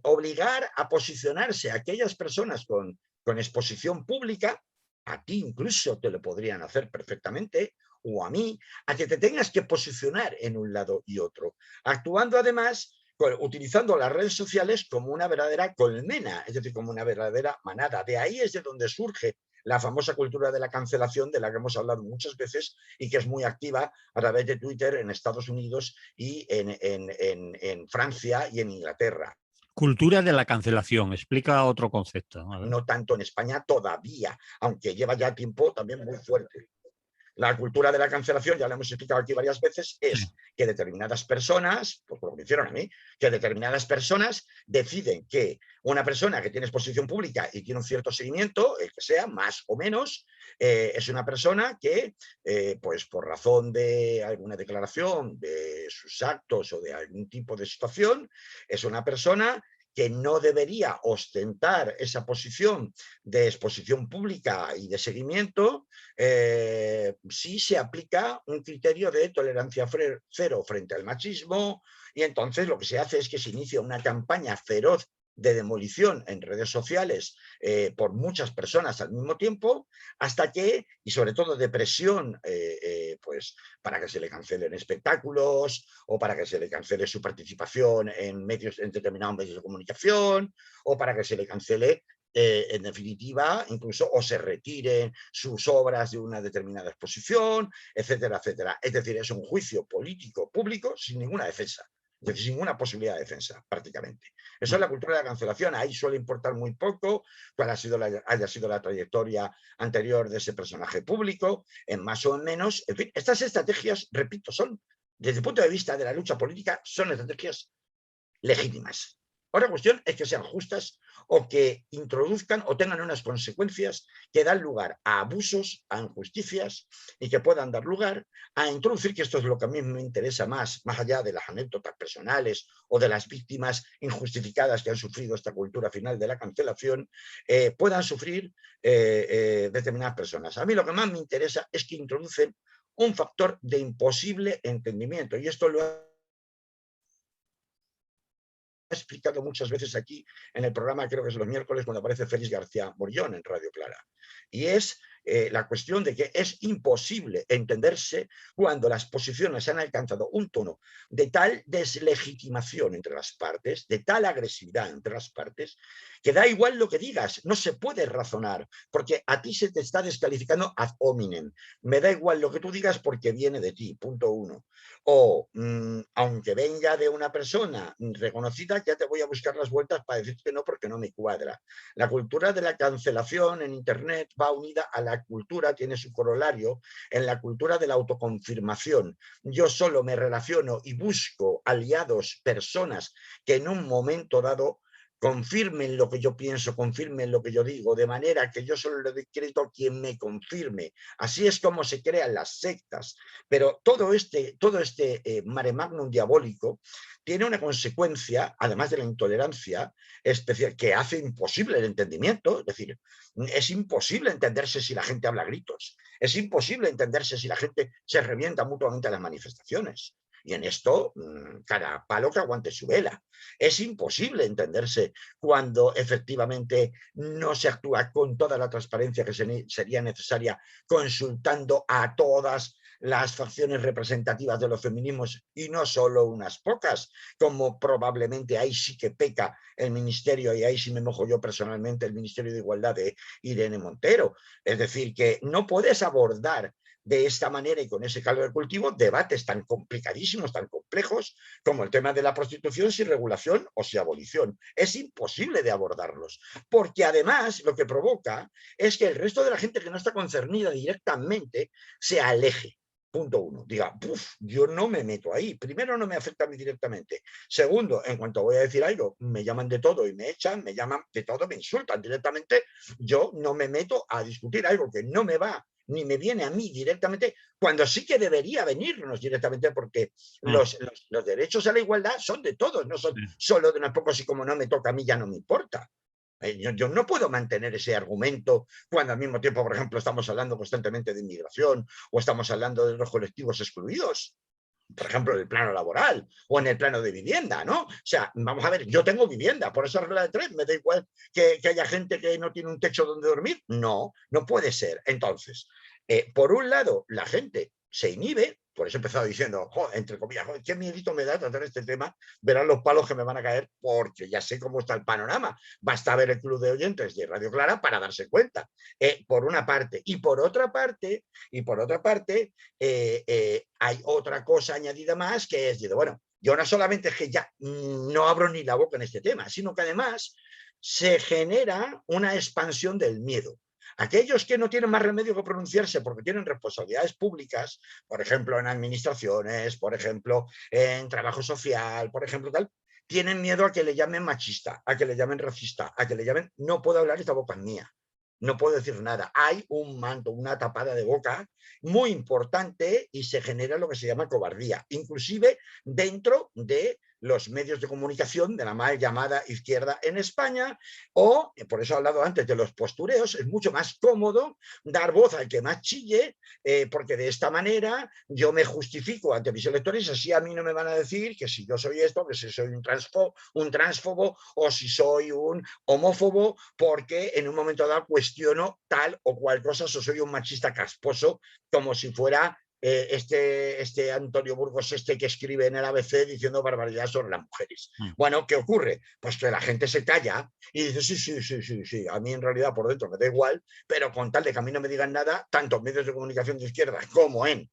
Obligar a posicionarse a aquellas personas con exposición pública, a ti incluso te lo podrían hacer perfectamente, o a mí, a que te tengas que posicionar en un lado y otro, actuando además utilizando las redes sociales como una verdadera colmena, es decir, como una verdadera manada. De ahí es de donde surge la famosa cultura de la cancelación, de la que hemos hablado muchas veces y que es muy activa a través de Twitter en Estados Unidos y en Francia y en Inglaterra. Cultura de la cancelación. Explica otro concepto. A ver. No tanto en España todavía, aunque lleva ya tiempo también muy fuerte. La cultura de la cancelación, ya lo hemos explicado aquí varias veces, es Sí. que determinadas personas, pues como me hicieron a mí, que determinadas personas deciden que una persona que tiene exposición pública y tiene un cierto seguimiento, el que sea, más o menos, es una persona que, pues por razón de alguna declaración de sus actos o de algún tipo de situación, es una persona que no debería ostentar esa posición de exposición pública y de seguimiento si se aplica un criterio de tolerancia cero frente al machismo, y entonces lo que se hace es que se inicia una campaña feroz de demolición en redes sociales por muchas personas al mismo tiempo, hasta que, y sobre todo de presión, pues para que se le cancelen espectáculos o para que se le cancele su participación en medios, en determinados medios de comunicación, o para que se le cancele en definitiva, incluso o se retiren sus obras de una determinada exposición, etcétera, etcétera. Es decir, es un juicio político público sin ninguna defensa, es decir, sin ninguna posibilidad de defensa, prácticamente. Eso es la cultura de la cancelación. Ahí suele importar muy poco cuál haya sido la trayectoria anterior de ese personaje público, en más o menos. En fin, estas estrategias, repito, son, desde el punto de vista de la lucha política, son estrategias legítimas. Otra cuestión es que sean justas o que introduzcan o tengan unas consecuencias que dan lugar a abusos, a injusticias, y que puedan dar lugar a introducir, que esto es lo que a mí me interesa más allá de las anécdotas personales o de las víctimas injustificadas que han sufrido esta cultura final de la cancelación, puedan sufrir determinadas personas. A mí lo que más me interesa es que introducen un factor de imposible entendimiento, y esto lo explicado muchas veces aquí en el programa, creo que es los miércoles, cuando aparece Félix García Morillón en Radio Clara. Y es la cuestión de que es imposible entenderse cuando las posiciones han alcanzado un tono de tal deslegitimación entre las partes, de tal agresividad entre las partes, que da igual lo que digas, no se puede razonar, porque a ti se te está descalificando ad hominem. Me da igual lo que tú digas porque viene de ti, punto uno. O, aunque venga de una persona reconocida, ya te voy a buscar las vueltas para decir que no, porque no me cuadra. La cultura de la cancelación en Internet va unida a la cultura, tiene su corolario, en la cultura de la autoconfirmación. Yo solo me relaciono y busco aliados, personas que en un momento dado confirmen lo que yo pienso, confirmen lo que yo digo, de manera que yo solo le doy crédito a quien me confirme. Así es como se crean las sectas. Pero todo este mare magnum diabólico tiene una consecuencia, además de la intolerancia especial, que hace imposible el entendimiento. Es decir, es imposible entenderse si la gente habla a gritos, es imposible entenderse si la gente se revienta mutuamente a las manifestaciones. Y en esto, cada palo que aguante su vela. Es imposible entenderse cuando efectivamente no se actúa con toda la transparencia que sería necesaria, consultando a todas las facciones representativas de los feminismos, y no solo unas pocas, como probablemente ahí sí que peca el ministerio, y ahí sí me mojo yo personalmente, el Ministerio de Igualdad de Irene Montero. Es decir, que no puedes abordar de esta manera y con ese caldo de cultivo debates tan complicadísimos, tan complejos, como el tema de la prostitución, si regulación o si abolición. Es imposible de abordarlos, porque además lo que provoca es que el resto de la gente que no está concernida directamente se aleje. Punto uno, diga, yo no me meto ahí. Primero, no me afecta a mí directamente. Segundo, en cuanto voy a decir algo, me llaman de todo y me echan, me llaman de todo, me insultan directamente. Yo no me meto a discutir algo que no me va ni me viene a mí directamente, cuando sí que debería venirnos directamente, porque los derechos a la igualdad son de todos, no son solo de unos pocos, y como no me toca a mí ya no me importa. Yo no puedo mantener ese argumento cuando al mismo tiempo, por ejemplo, estamos hablando constantemente de inmigración o estamos hablando de los colectivos excluidos, por ejemplo, en el plano laboral o en el plano de vivienda, ¿no? O sea, vamos a ver, yo tengo vivienda, por esa regla de tres, me da igual que haya gente que no tiene un techo donde dormir. No, no puede ser. Entonces, por un lado, la gente se inhibe, por eso he empezado diciendo, entre comillas, qué miedito me da tratar este tema, verán los palos que me van a caer, porque ya sé cómo está el panorama. Basta ver el club de oyentes de Radio Clara para darse cuenta. Por una parte. Y por otra parte, hay otra cosa añadida más, que es, bueno, yo no solamente es que ya no abro ni la boca en este tema, sino que además se genera una expansión del miedo. Aquellos que no tienen más remedio que pronunciarse porque tienen responsabilidades públicas, por ejemplo, en administraciones, por ejemplo, en trabajo social, por ejemplo, tal, tienen miedo a que le llamen machista, a que le llamen racista, a que le llamen... No puedo hablar, esta boca es mía. No puedo decir nada. Hay un manto, una tapada de boca muy importante y se genera lo que se llama cobardía, inclusive dentro de los medios de comunicación de la mal llamada izquierda en España, o, por eso he hablado antes de los postureos, es mucho más cómodo dar voz al que más chille, porque de esta manera yo me justifico ante mis electores, así a mí no me van a decir que si yo soy esto, que si soy un transfobo o si soy un homófobo, porque en un momento dado cuestiono tal o cual cosa, o soy un machista casposo, como si fuera este Antonio Burgos que escribe en el ABC diciendo barbaridades sobre las mujeres. Bueno, ¿qué ocurre? Pues que la gente se calla y dice, sí, a mí en realidad por dentro me da igual, pero con tal de que a mí no me digan nada, tanto en medios de comunicación de izquierda como en...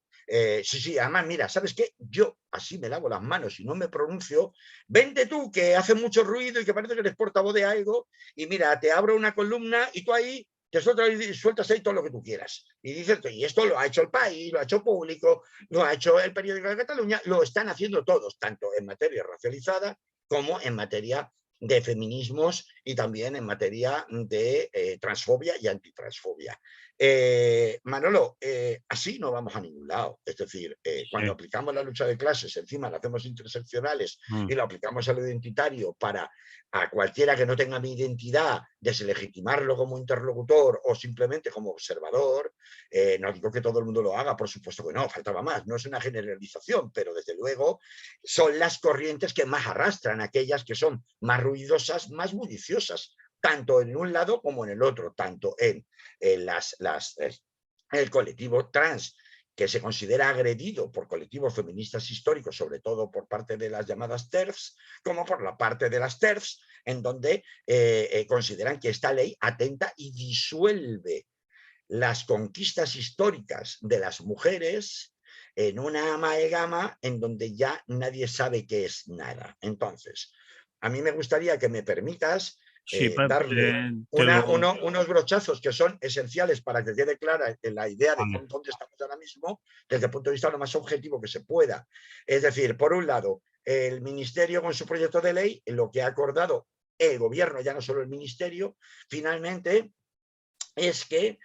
sí, además, mira, ¿sabes qué? Yo así me lavo las manos y no me pronuncio. Vente tú, que hace mucho ruido y que parece que eres portavoz de algo, y mira, te abro una columna y tú ahí te sueltas ahí todo lo que tú quieras. Y dices, y esto lo ha hecho el país, lo ha hecho público, lo ha hecho el periódico de Cataluña, lo están haciendo todos, tanto en materia racializada como en materia de feminismos y también en materia de transfobia y antitransfobia. Manolo, así no vamos a ningún lado. Es decir, cuando aplicamos la lucha de clases, encima la hacemos interseccionales y lo aplicamos a lo identitario para a cualquiera que no tenga mi identidad deslegitimarlo como interlocutor o simplemente como observador, no digo que todo el mundo lo haga, por supuesto que no, faltaba más, no es una generalización, pero desde luego son las corrientes que más arrastran, aquellas que son más ruidosas, más bulliciosas, tanto en un lado como en el otro, tanto en el colectivo trans, que se considera agredido por colectivos feministas históricos, sobre todo por parte de las llamadas TERFs, como por la parte de las TERFs, en donde consideran que esta ley atenta y disuelve las conquistas históricas de las mujeres en una amalgama en donde ya nadie sabe qué es nada. Entonces, a mí me gustaría que me permitas darle unos brochazos que son esenciales para que quede clara la idea de dónde estamos ahora mismo, desde el punto de vista lo más objetivo que se pueda. Es decir, por un lado, el Ministerio con su proyecto de ley, lo que ha acordado el gobierno, ya no solo el Ministerio, finalmente es que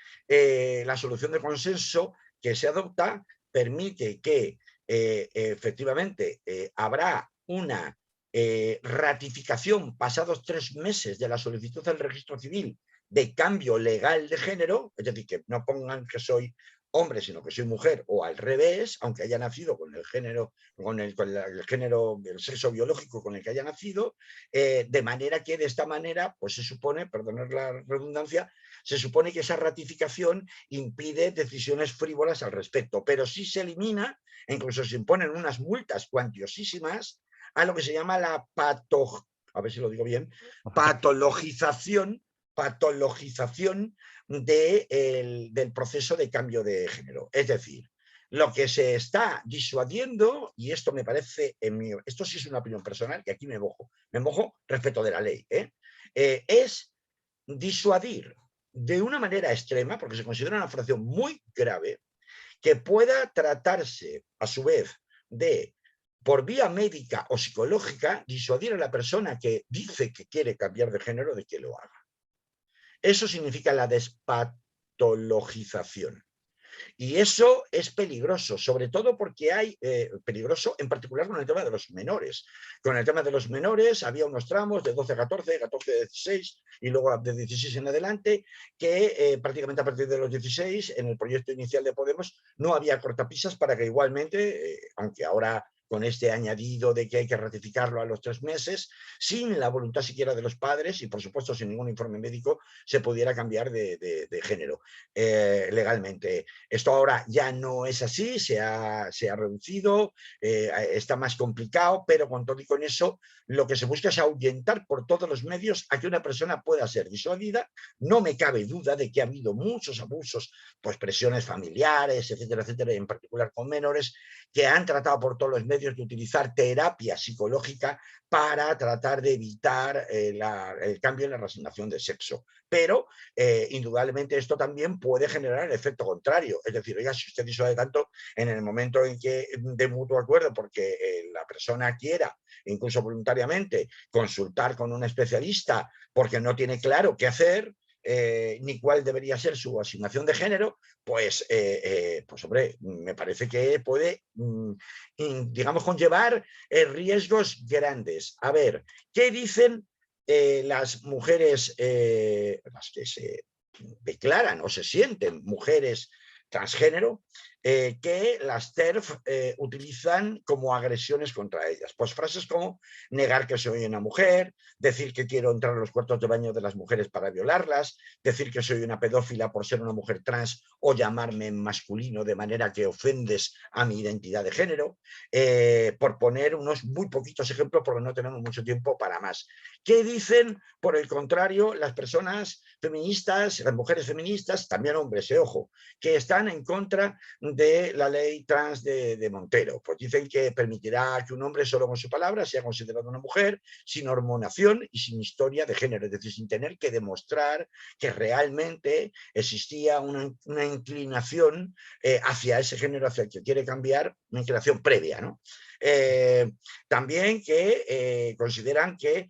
la solución de consenso que se adopta permite que efectivamente habrá una ratificación pasados 3 meses de la solicitud del registro civil de cambio legal de género, es decir, que no pongan que soy hombre, sino que soy mujer, o al revés, aunque haya nacido con el género, con el género, el sexo biológico con el que haya nacido, de manera que de esta manera, pues se supone, perdonad la redundancia, se supone que esa ratificación impide decisiones frívolas al respecto, pero sí se elimina, incluso se imponen unas multas cuantiosísimas a lo que se llama la a ver si lo digo bien, patologización del proceso de cambio de género. Es decir, lo que se está disuadiendo, y esto me parece, esto sí es una opinión personal, que aquí me mojo respecto de la ley, es disuadir de una manera extrema, porque se considera una infracción muy grave, que pueda tratarse a su vez de por vía médica o psicológica, disuadir a la persona que dice que quiere cambiar de género de que lo haga. Eso significa la despatologización. Y eso es peligroso, sobre todo porque hay peligroso en particular con el tema de los menores. Con el tema de los menores había unos tramos de 12 a 14, 14 a 16 y luego de 16 en adelante, que prácticamente a partir de los 16 en el proyecto inicial de Podemos no había cortapisas para que igualmente, aunque ahora con este añadido de que hay que ratificarlo a los 3 meses, sin la voluntad siquiera de los padres y por supuesto sin ningún informe médico, se pudiera cambiar de género legalmente. Esto ahora ya no es así, se ha reducido, está más complicado, pero con todo y con eso lo que se busca es ahuyentar por todos los medios a que una persona pueda ser disuadida. No me cabe duda de que ha habido muchos abusos, pues presiones familiares, etcétera, etcétera, en particular con menores, que han tratado por todos los medios medios de utilizar terapia psicológica para tratar de evitar el cambio en la reasignación de sexo. Pero, indudablemente, esto también puede generar el efecto contrario. Es decir, oiga, si usted disuade tanto, en el momento en que de mutuo acuerdo, porque la persona quiera, incluso voluntariamente, consultar con un especialista porque no tiene claro qué hacer, ni cuál debería ser su asignación de género, pues hombre, me parece que puede, digamos, conllevar riesgos grandes. A ver, ¿qué dicen las mujeres, las que se declaran o se sienten mujeres transgénero, que las TERF utilizan como agresiones contra ellas? Pues frases como negar que soy una mujer, decir que quiero entrar a los cuartos de baño de las mujeres para violarlas, decir que soy una pedófila por ser una mujer trans o llamarme en masculino de manera que ofendes a mi identidad de género, por poner unos muy poquitos ejemplos porque no tenemos mucho tiempo para más. ¿Qué dicen, por el contrario, las personas feministas, las mujeres feministas, también hombres, ojo, que están en contra de la ley trans de Montero? Pues dicen que permitirá que un hombre solo con su palabra sea considerado una mujer, sin hormonación y sin historia de género, es decir, sin tener que demostrar que realmente existía una inclinación hacia ese género hacia el que quiere cambiar, una inclinación previa, ¿no? También que consideran que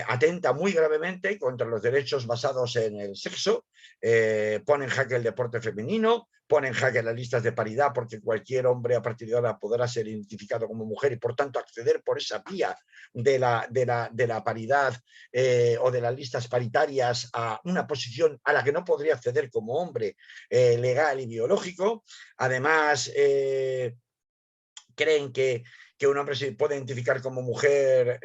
atenta muy gravemente contra los derechos basados en el sexo, pone en jaque el deporte femenino, pone en jaque las listas de paridad, porque cualquier hombre a partir de ahora podrá ser identificado como mujer y por tanto acceder por esa vía de la paridad o de las listas paritarias a una posición a la que no podría acceder como hombre legal y biológico. Además, creen que un hombre se puede identificar como mujer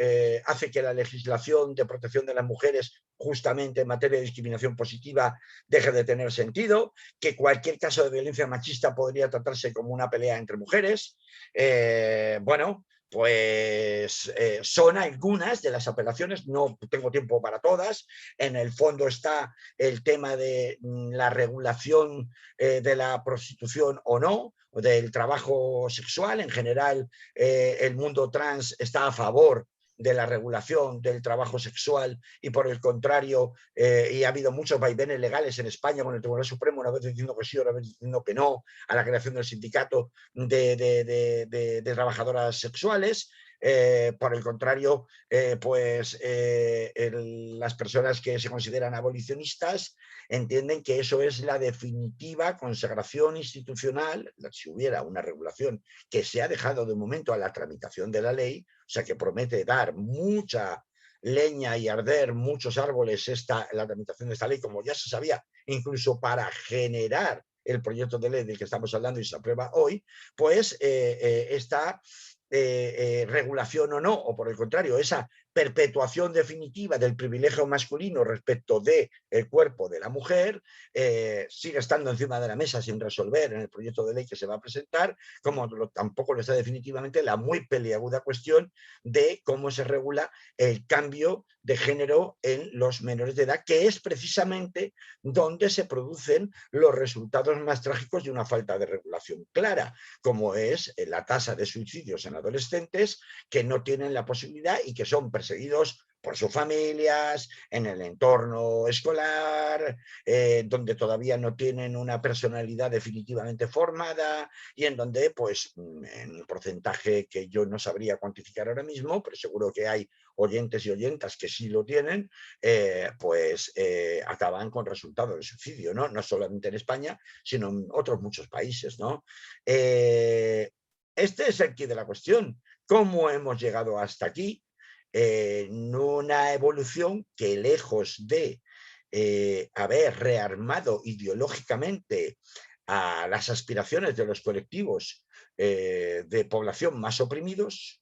hace que la legislación de protección de las mujeres, justamente en materia de discriminación positiva, deje de tener sentido, que cualquier caso de violencia machista podría tratarse como una pelea entre mujeres. Bueno, pues son algunas de las apelaciones, no tengo tiempo para todas. En el fondo está el tema de la regulación de la prostitución o no, del trabajo sexual. En general, el mundo trans está a favor de la regulación del trabajo sexual y por el contrario, y ha habido muchos vaivenes legales en España con el Tribunal Supremo, una vez diciendo que sí, otra vez diciendo que no, a la creación del sindicato de trabajadoras sexuales. Por el contrario, las personas que se consideran abolicionistas entienden que eso es la definitiva consagración institucional, si hubiera una regulación que se ha dejado de momento a la tramitación de la ley, o sea que promete dar mucha leña y arder muchos árboles la tramitación de esta ley, como ya se sabía, incluso para generar el proyecto de ley del que estamos hablando y se aprueba hoy, pues esta regulación o no, o por el contrario, esa perpetuación definitiva del privilegio masculino respecto del cuerpo de la mujer, sigue estando encima de la mesa sin resolver en el proyecto de ley que se va a presentar, como tampoco lo está definitivamente la muy peliaguda cuestión de cómo se regula el cambio de género en los menores de edad, que es precisamente donde se producen los resultados más trágicos de una falta de regulación clara, como es la tasa de suicidios en adolescentes que no tienen la posibilidad y que son perseguidos por sus familias, en el entorno escolar, donde todavía no tienen una personalidad definitivamente formada y en donde, pues, en un porcentaje que yo no sabría cuantificar ahora mismo, pero seguro que hay oyentes y oyentas que sí lo tienen, acaban con resultados de suicidio, ¿no? No solamente en España, sino en otros muchos países, ¿no? Este es el quid de la cuestión. ¿Cómo hemos llegado hasta aquí? Una evolución que, lejos de haber rearmado ideológicamente a las aspiraciones de los colectivos de población más oprimidos,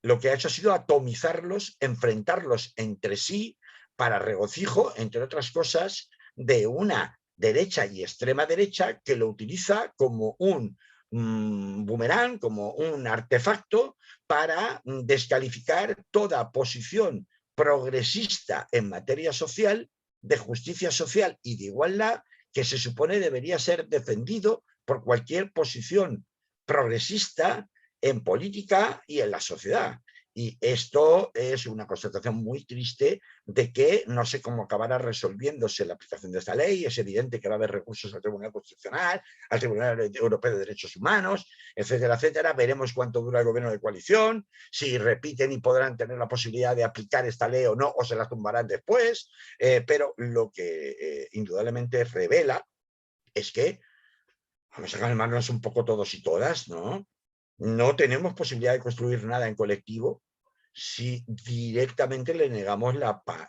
lo que ha hecho ha sido atomizarlos, enfrentarlos entre sí para regocijo, entre otras cosas, de una derecha y extrema derecha que lo utiliza como un boomerang, como un artefacto para descalificar toda posición progresista en materia social, de justicia social y de igualdad, que se supone debería ser defendido por cualquier posición progresista en política y en la sociedad. Y esto es una constatación muy triste de que no sé cómo acabará resolviéndose la aplicación de esta ley. Es evidente que va a haber recursos al Tribunal Constitucional, al Tribunal Europeo de Derechos Humanos, etcétera, etcétera. Veremos cuánto dura el gobierno de coalición, si repiten y podrán tener la posibilidad de aplicar esta ley o no, o se la tumbarán después. Pero lo que indudablemente revela es que vamos a calmarnos un poco todos y todas, ¿no? No tenemos posibilidad de construir nada en colectivo si directamente le negamos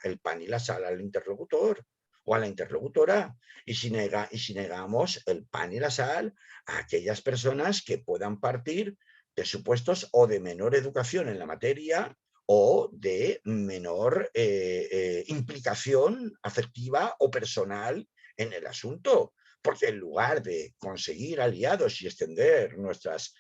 el pan y la sal al interlocutor o a la interlocutora, y si negamos el pan y la sal a aquellas personas que puedan partir de supuestos o de menor educación en la materia o de menor implicación afectiva o personal en el asunto. Porque en lugar de conseguir aliados y extender nuestras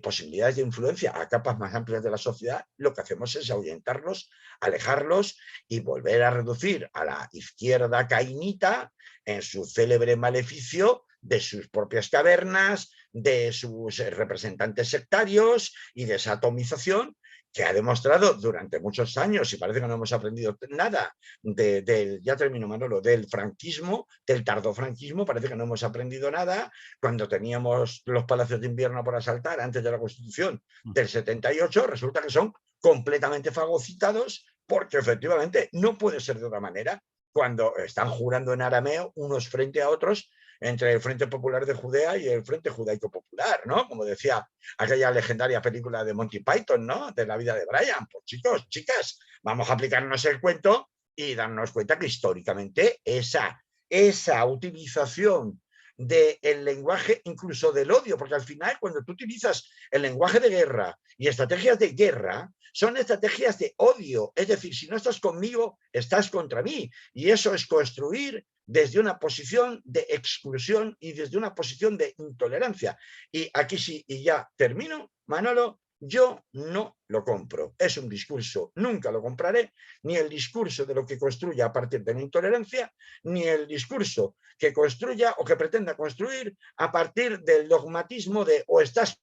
posibilidades de influencia a capas más amplias de la sociedad, lo que hacemos es ahuyentarlos, alejarlos y volver a reducir a la izquierda cainita en su célebre maleficio de sus propias cavernas, de sus representantes sectarios y de esa atomización que ha demostrado durante muchos años, y parece que no hemos aprendido nada ya termino, Manolo, del franquismo, del tardofranquismo, parece que no hemos aprendido nada, cuando teníamos los palacios de invierno por asaltar antes de la Constitución del 78, resulta que son completamente fagocitados, porque efectivamente no puede ser de otra manera, cuando están jurando en arameo unos frente a otros, entre el Frente Popular de Judea y el Frente Judaico Popular, ¿no? Como decía aquella legendaria película de Monty Python, ¿no? De la vida de Brian. Pues chicos, chicas, vamos a aplicarnos el cuento y darnos cuenta que históricamente esa utilización del lenguaje, incluso del odio, porque al final cuando tú utilizas el lenguaje de guerra y estrategias de guerra, son estrategias de odio, es decir, si no estás conmigo, estás contra mí, y eso es construir desde una posición de exclusión y desde una posición de intolerancia. Y aquí sí, y ya termino, Manolo, yo no lo compro. Es un discurso, nunca lo compraré, ni el discurso de lo que construya a partir de la intolerancia, ni el discurso que construya o que pretenda construir a partir del dogmatismo de o estás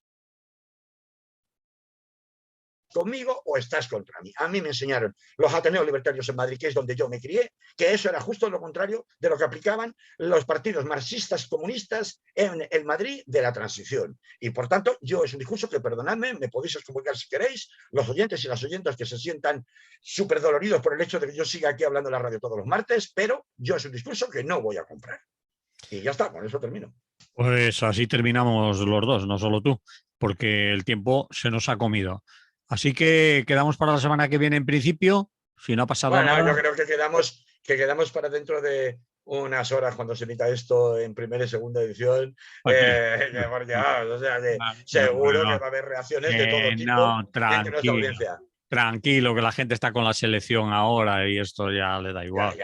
conmigo o estás contra mí. A mí me enseñaron los Ateneos Libertarios en Madrid, que es donde yo me crié, que eso era justo lo contrario de lo que aplicaban los partidos marxistas comunistas en el Madrid de la transición. Y por tanto, yo es un discurso que, perdonadme, me podéis excomunicar si queréis, los oyentes y las oyentas que se sientan súper doloridos por el hecho de que yo siga aquí hablando en la radio todos los martes, pero yo es un discurso que no voy a comprar. Y ya está, con eso termino. Pues así terminamos los dos, no solo tú, porque el tiempo se nos ha comido. Así que quedamos para la semana que viene en principio, si no ha pasado Bueno, yo nada. creo que quedamos para dentro de unas horas cuando se emita esto en primera y segunda edición, porque, o sea, seguro que va a haber reacciones de todo tipo No, entre nuestra tranquilo, audiencia. tranquilo, que la gente está con la selección ahora y esto ya le da Ya, igual.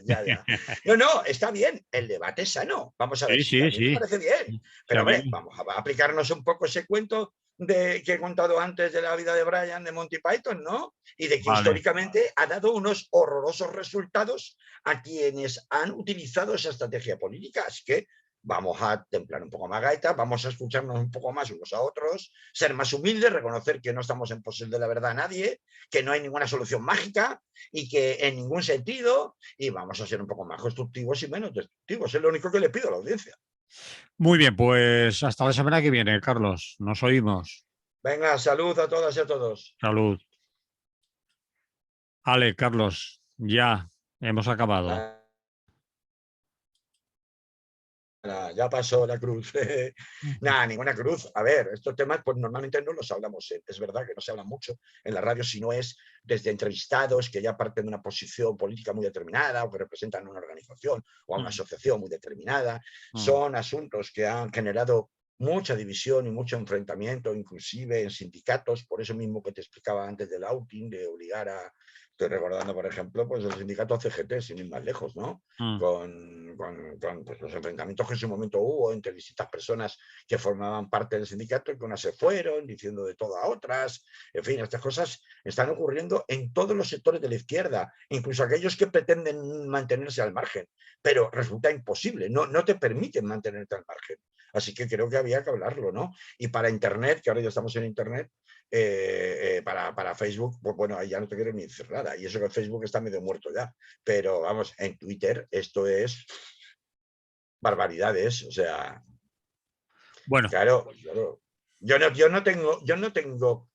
ya, ya. No, está bien, el debate es sano. Vamos a ver, Sí, sí, sí, a mí me sí. parece bien. Sí, Pero, a mí hombre, vamos a aplicarnos un poco ese cuento que he contado antes de la vida de Brian de Monty Python, ¿no? Y de que vale. históricamente ha dado unos horrorosos resultados a quienes han utilizado esa estrategia política. Así que vamos a templar un poco más gaita, vamos a escucharnos un poco más unos a otros, ser más humildes, reconocer que no estamos en posesión de la verdad a nadie, que no hay ninguna solución mágica y que en ningún sentido, y vamos a ser un poco más constructivos y menos destructivos. Es lo único que le pido a la audiencia. Muy bien, pues hasta la semana que viene, Carlos. Nos oímos. Venga, salud a todas y a todos. Salud. Ale, Carlos, ya hemos acabado. Ya pasó la cruz. Nada, ninguna cruz. A ver, estos temas pues normalmente no los hablamos. Es verdad que no se habla mucho en la radio, si no es desde entrevistados que ya parten de una posición política muy determinada o que representan a una organización o a una asociación muy determinada. Son asuntos que han generado mucha división y mucho enfrentamiento, inclusive en sindicatos, por eso mismo que te explicaba antes del outing, de obligar a... Estoy recordando, por ejemplo, pues el sindicato CGT, sin ir más lejos, ¿no? Con pues, los enfrentamientos que en su momento hubo entre distintas personas que formaban parte del sindicato y que unas se fueron diciendo de todo a otras. En fin, estas cosas están ocurriendo en todos los sectores de la izquierda, incluso aquellos que pretenden mantenerse al margen, pero resulta imposible, no te permiten mantenerte al margen. Así que creo que había que hablarlo, ¿no? Y para Internet, que ahora ya estamos en Internet, para Facebook, pues bueno, ahí ya no te quiero ni decir nada. Y eso que Facebook está medio muerto ya. Pero vamos, en Twitter esto es barbaridades, o sea, Bueno, claro, claro. Yo no tengo,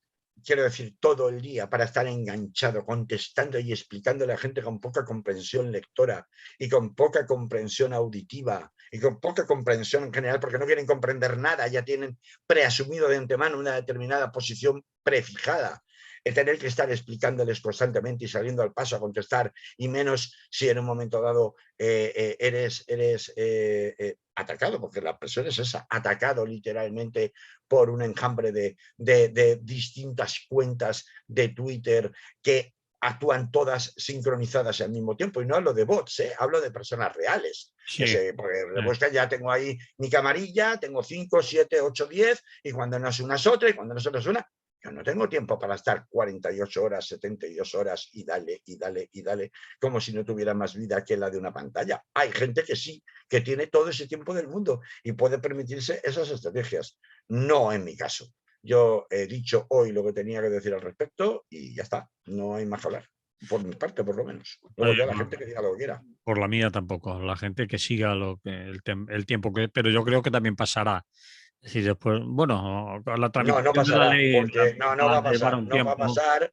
quiero decir, todo el día para estar enganchado, contestando y explicando a la gente con poca comprensión lectora y con poca comprensión auditiva y con poca comprensión en general, porque no quieren comprender nada, ya tienen preasumido de antemano una determinada posición prefijada. El tener que estar explicándoles constantemente y saliendo al paso a contestar, y menos si en un momento dado eres atacado, porque la persona es esa, atacado literalmente por un enjambre de distintas cuentas de Twitter que actúan todas sincronizadas al mismo tiempo. Y no hablo de bots, hablo de personas reales. sí. Porque ya tengo ahí mi camarilla, tengo 5, 7, 8, 10, y cuando no es una es otra, y cuando no es otra es una. Yo no tengo tiempo para estar 48 horas, 72 horas y dale, y dale, y dale, como si no tuviera más vida que la de una pantalla. Hay gente que sí, que tiene todo ese tiempo del mundo y puede permitirse esas estrategias. No en mi caso. Yo he dicho hoy lo que tenía que decir al respecto y ya está. No hay más que hablar. Por mi parte, por lo menos. Luego ya la gente que diga lo que quiera. Por la mía tampoco. La gente que siga el tiempo que. Pero yo creo que también pasará. Es decir, después, bueno, la No, no tramitación de la pasará, ley porque no va va a a llevar pasar, un no va a tiempo. pasar.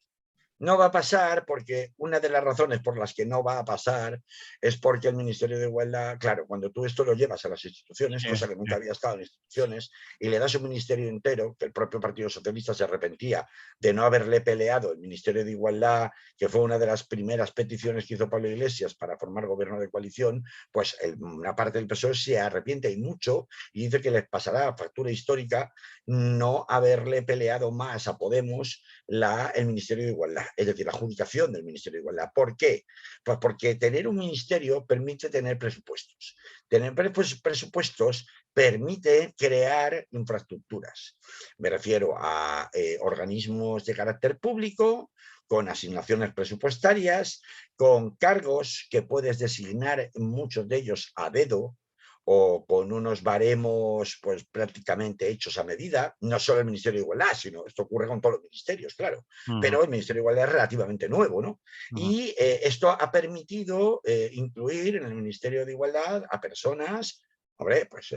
No va a pasar porque una de las razones por las que no va a pasar es porque el Ministerio de Igualdad, claro, cuando tú esto lo llevas a las instituciones, Sí, cosa que sí. nunca había estado en instituciones, y le das un ministerio entero, que el propio Partido Socialista se arrepentía de no haberle peleado el Ministerio de Igualdad, que fue una de las primeras peticiones que hizo Pablo Iglesias para formar gobierno de coalición, pues una parte del PSOE se arrepiente y mucho y dice que les pasará factura histórica no haberle peleado más a Podemos el Ministerio de Igualdad, es decir, la adjudicación del Ministerio de Igualdad. ¿Por qué? Pues porque tener un ministerio permite tener presupuestos. Tener presupuestos permite crear infraestructuras. Me refiero a organismos de carácter público, con asignaciones presupuestarias, con cargos que puedes designar, muchos de ellos a dedo, o con unos baremos pues prácticamente hechos a medida, no solo el Ministerio de Igualdad, sino esto ocurre con todos los ministerios, claro, Ujú, pero el Ministerio de Igualdad es relativamente nuevo, ¿no? ujú. Y esto ha permitido incluir en el Ministerio de Igualdad a personas, hombre, pues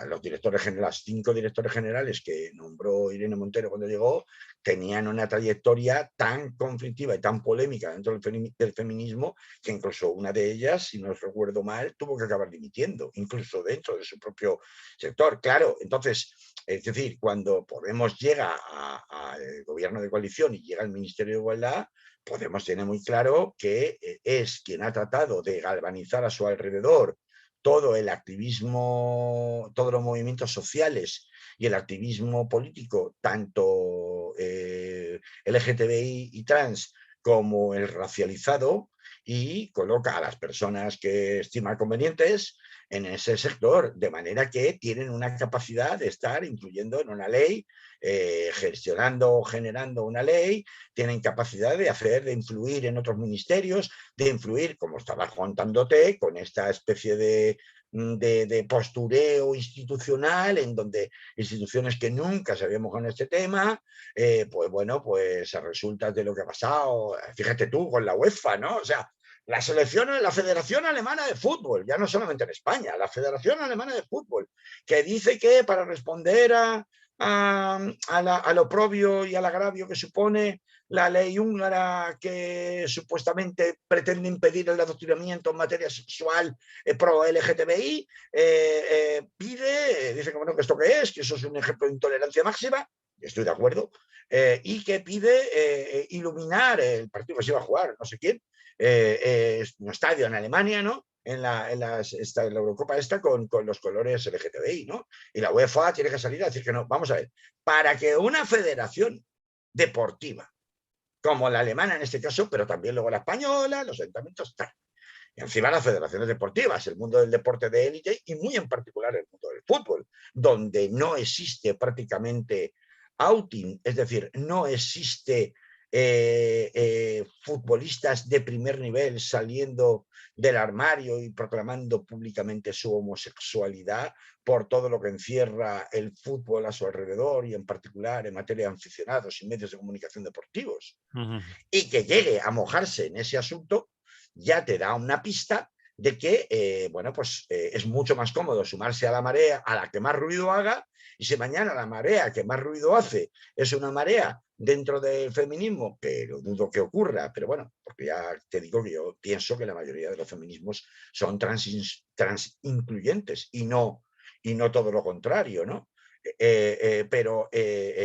los directores generales, 5 directores generales que nombró Irene Montero cuando llegó, tenían una trayectoria tan conflictiva y tan polémica dentro del feminismo que incluso una de ellas, si no recuerdo mal, tuvo que acabar dimitiendo, incluso dentro de su propio sector. Claro, entonces, es decir, cuando Podemos llega al gobierno de coalición y llega al Ministerio de Igualdad, Podemos tiene muy claro que es quien ha tratado de galvanizar a su alrededor todo el activismo, todos los movimientos sociales y el activismo político, tanto LGTBI y trans como el racializado, y coloca a las personas que estima convenientes en ese sector, de manera que tienen una capacidad de estar influyendo en una ley, gestionando, generando una ley, tienen capacidad de hacer, de influir en otros ministerios, de influir, como estaba contándote, con esta especie de postureo institucional, en donde instituciones que nunca se habían mojado en este tema, pues bueno, pues resulta de lo que ha pasado, fíjate tú, con la UEFA, ¿no? O sea, la selección, la Federación Alemana de Fútbol, ya no solamente en España, la Federación Alemana de Fútbol, que dice que para responder al oprobio y al agravio que supone la ley húngara, que supuestamente pretende impedir el adoctrinamiento en materia sexual pro LGTBI, pide, dice que bueno, que esto que eso es un ejemplo de intolerancia máxima, estoy de acuerdo, y que pide iluminar el partido que se iba a jugar, no sé quién, un estadio en Alemania, ¿no? En la Eurocopa esta con los colores LGTBI, ¿no? Y la UEFA tiene que salir a decir que no. Vamos a ver, para que una federación deportiva, como la alemana en este caso, pero también luego la española, los ayuntamientos, tal, y encima las federaciones deportivas, el mundo del deporte de élite y muy en particular el mundo del fútbol, donde no existe prácticamente outing, es decir, no existe futbolistas de primer nivel saliendo del armario y proclamando públicamente su homosexualidad por todo lo que encierra el fútbol a su alrededor y en particular en materia de aficionados y medios de comunicación deportivos, Ujú. y que llegue a mojarse en ese asunto, ya te da una pista de que bueno, pues, es mucho más cómodo sumarse a la marea a la que más ruido haga, y si mañana la marea que más ruido hace es una marea dentro del feminismo, que lo dudo que ocurra, pero bueno, porque ya te digo que yo pienso que la mayoría de los feminismos son trans incluyentes y no todo lo contrario, ¿no? Pero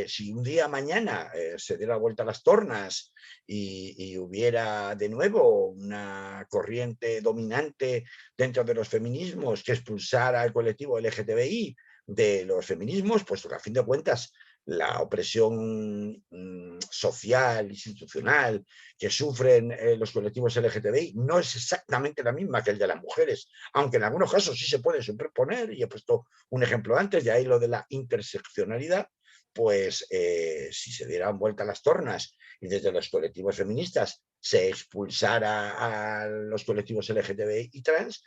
si un día mañana se diera vuelta a las tornas y hubiera de nuevo una corriente dominante dentro de los feminismos que expulsara al colectivo LGTBI de los feminismos, puesto que a fin de cuentas la opresión social, institucional que sufren los colectivos LGTBI no es exactamente la misma que el de las mujeres, aunque en algunos casos sí se puede superponer, y he puesto un ejemplo antes, de ahí lo de la interseccionalidad. Pues si se dieran vuelta las tornas y desde los colectivos feministas se expulsara a los colectivos LGTBI y trans,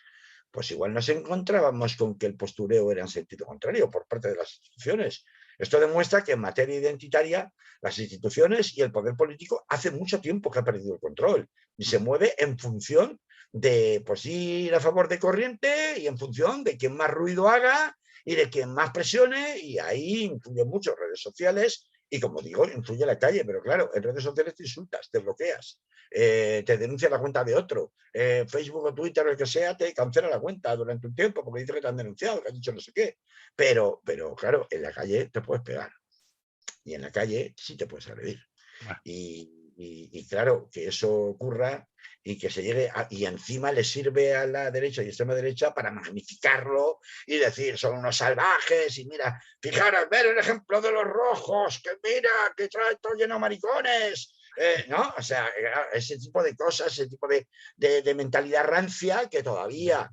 pues igual nos encontrábamos con que el postureo era en sentido contrario por parte de las instituciones. Esto demuestra que en materia identitaria las instituciones y el poder político hace mucho tiempo que ha perdido el control y se mueve en función de, pues, ir a favor de corriente y en función de quien más ruido haga y de quien más presione, y ahí influyen mucho redes sociales y, como digo, influye la calle, pero claro, en redes sociales te insultas, te bloqueas, te denuncia la cuenta de otro, Facebook o Twitter o el que sea te cancela la cuenta durante un tiempo porque dice que te han denunciado, que has dicho no sé qué, pero claro, en la calle te puedes pegar y en la calle sí te puedes agredir. Bueno, Y claro, que eso ocurra y que se llegue y encima le sirve a la derecha y extrema derecha para magnificarlo y decir son unos salvajes, y mira, fijaros, ver el ejemplo de los rojos, que mira, que trae todo lleno de maricones, ¿no? O sea, ese tipo de cosas, ese tipo de mentalidad rancia que todavía,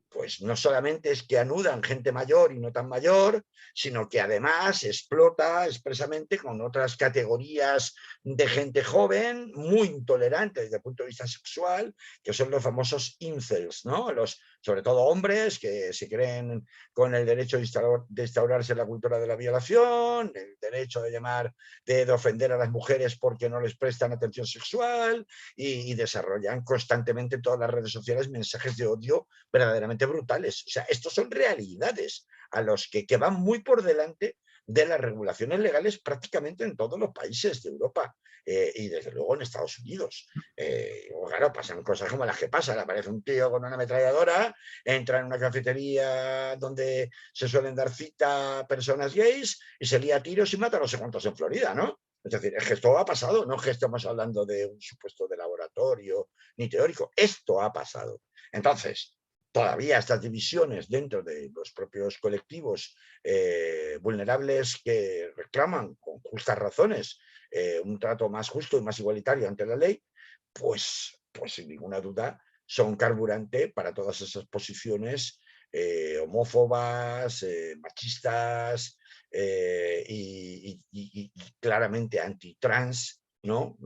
pues no solamente es que anudan gente mayor y no tan mayor, sino que además explota expresamente con otras categorías de gente joven, muy intolerante desde el punto de vista sexual, que son los famosos incels, ¿no? Sobre todo hombres que se creen con el derecho de instaurarse la cultura de la violación, el derecho de ofender a las mujeres porque no les prestan atención sexual, y desarrollan constantemente en todas las redes sociales mensajes de odio verdaderamente brutales. O sea, estos son realidades a los que van muy por delante de las regulaciones legales prácticamente en todos los países de Europa, y desde luego en Estados Unidos. Claro, pasan cosas como las que pasan. Aparece un tío con una ametralladora, entra en una cafetería donde se suelen dar cita a personas gays y se lía a tiros y mata a no sé cuántos en Florida, ¿no? Es decir, es que esto ha pasado, no es que estemos hablando de un supuesto de laboratorio ni teórico, esto ha pasado. Entonces, todavía estas divisiones dentro de los propios colectivos vulnerables que reclaman con justas razones un trato más justo y más igualitario ante la ley, pues sin ninguna duda son carburante para todas esas posiciones homófobas, machistas, y claramente antitrans, ¿no?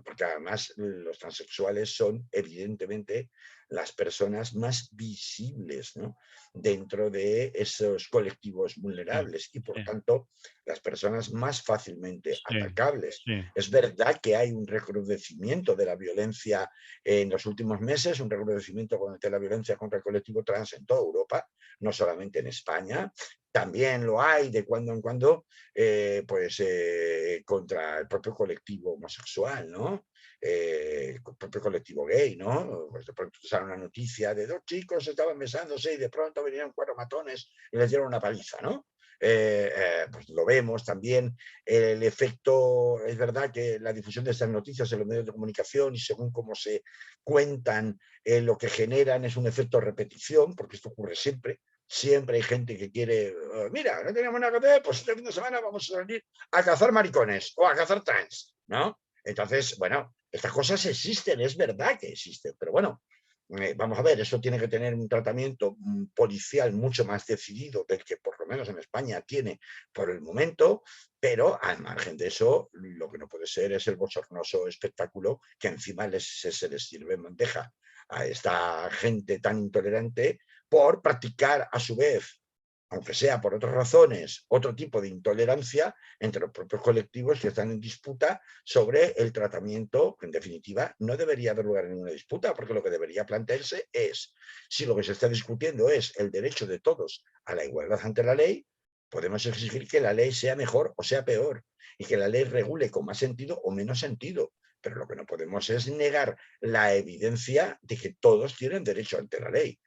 Porque además los transexuales son evidentemente las personas más visibles, ¿no? Dentro de esos colectivos sí, vulnerables y por sí, tanto las personas más fácilmente sí, atacables. sí, Es verdad que hay un recrudecimiento de la violencia en los últimos meses, un recrudecimiento de la violencia contra el colectivo trans en toda Europa, no solamente en España. También lo hay de cuando en cuando contra el propio colectivo homosexual, ¿no? El propio colectivo gay, ¿no? Pues de pronto sale una noticia de dos chicos estaban besándose y de pronto vinieron cuatro matones y les dieron una paliza, ¿no? Pues lo vemos también. El efecto, es verdad que la difusión de estas noticias en los medios de comunicación y según cómo se cuentan, lo que generan es un efecto repetición, porque esto ocurre siempre. Siempre hay gente que quiere, mira, no tenemos nada que ver, pues este fin de semana vamos a salir a cazar maricones o a cazar trans, ¿no? Entonces, bueno, estas cosas existen, es verdad que existen, pero bueno, vamos a ver, eso tiene que tener un tratamiento policial mucho más decidido del que por lo menos en España, tiene por el momento, pero al margen de eso, lo que no puede ser es el bochornoso espectáculo que encima se les sirve en bandeja a esta gente tan intolerante por practicar a su vez, aunque sea por otras razones, otro tipo de intolerancia entre los propios colectivos que están en disputa sobre el tratamiento, que en definitiva no debería haber lugar en ninguna disputa, porque lo que debería plantearse es, si lo que se está discutiendo es el derecho de todos a la igualdad ante la ley, podemos exigir que la ley sea mejor o sea peor, y que la ley regule con más sentido o menos sentido. Pero lo que no podemos es negar la evidencia de que todos tienen derecho ante la ley.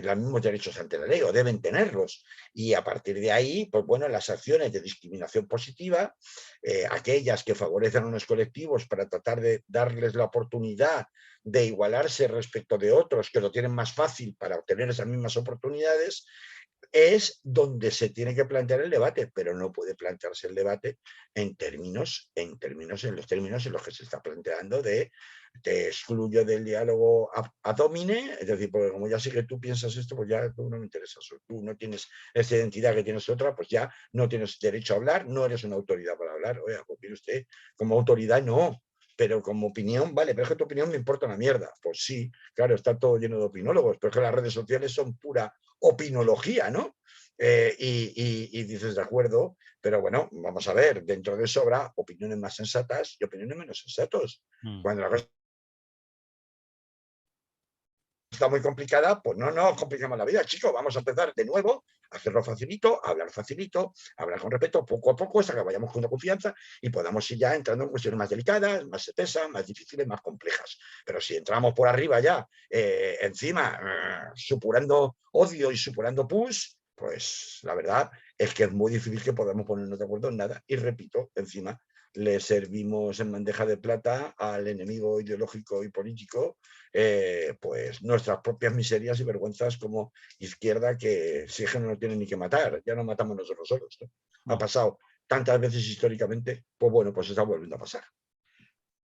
Los mismos derechos ante la ley, o deben tenerlos. Y a partir de ahí, pues bueno, las acciones de discriminación positiva, aquellas que favorecen a unos colectivos para tratar de darles la oportunidad de igualarse respecto de otros que lo tienen más fácil para obtener esas mismas oportunidades, es donde se tiene que plantear el debate, pero no puede plantearse el debate en los términos en los que se está planteando de te excluyo del diálogo ad hominem, es decir, porque como ya sé que tú piensas esto, pues ya tú no me interesas, tú no tienes esta identidad que tienes otra, pues ya no tienes derecho a hablar, no eres una autoridad para hablar. Oiga, pues mire usted, como autoridad no, pero como opinión, vale, pero es que tu opinión me importa una mierda. Pues sí, claro, está todo lleno de opinólogos, pero es que las redes sociales son pura opinología, ¿no? Y dices, de acuerdo, pero bueno, vamos a ver, dentro de eso habrá opiniones más sensatas y opiniones menos sensatos. Cuando la cosa está muy complicada, pues no nos complicamos la vida, chicos, vamos a empezar de nuevo, a hacerlo facilito, a hablar con respeto, poco a poco, hasta que vayamos con una confianza y podamos ir ya entrando en cuestiones más delicadas, más espesas, más difíciles, más complejas. Pero si entramos por arriba ya, encima, supurando odio y supurando pus, pues la verdad es que es muy difícil que podamos ponernos de acuerdo en nada. Y repito, encima le servimos en bandeja de plata al enemigo ideológico y político pues nuestras propias miserias y vergüenzas como izquierda, que si es que no nos tienen ni que matar, ya nos matamos nosotros solos, ¿no? Ha pasado tantas veces históricamente, pues bueno, pues está volviendo a pasar.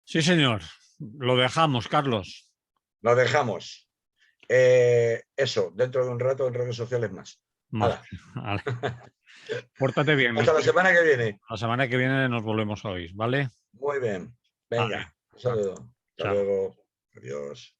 Sí, señor. Lo dejamos, Carlos. Lo dejamos. Eso, dentro de un rato en redes sociales más. Más. Hala. Vale. Pórtate bien. Hasta la semana que viene. La semana que viene nos volvemos a oír, ¿vale? Muy bien. Vale. Venga, un saludo. Hasta Chao. luego. Adiós.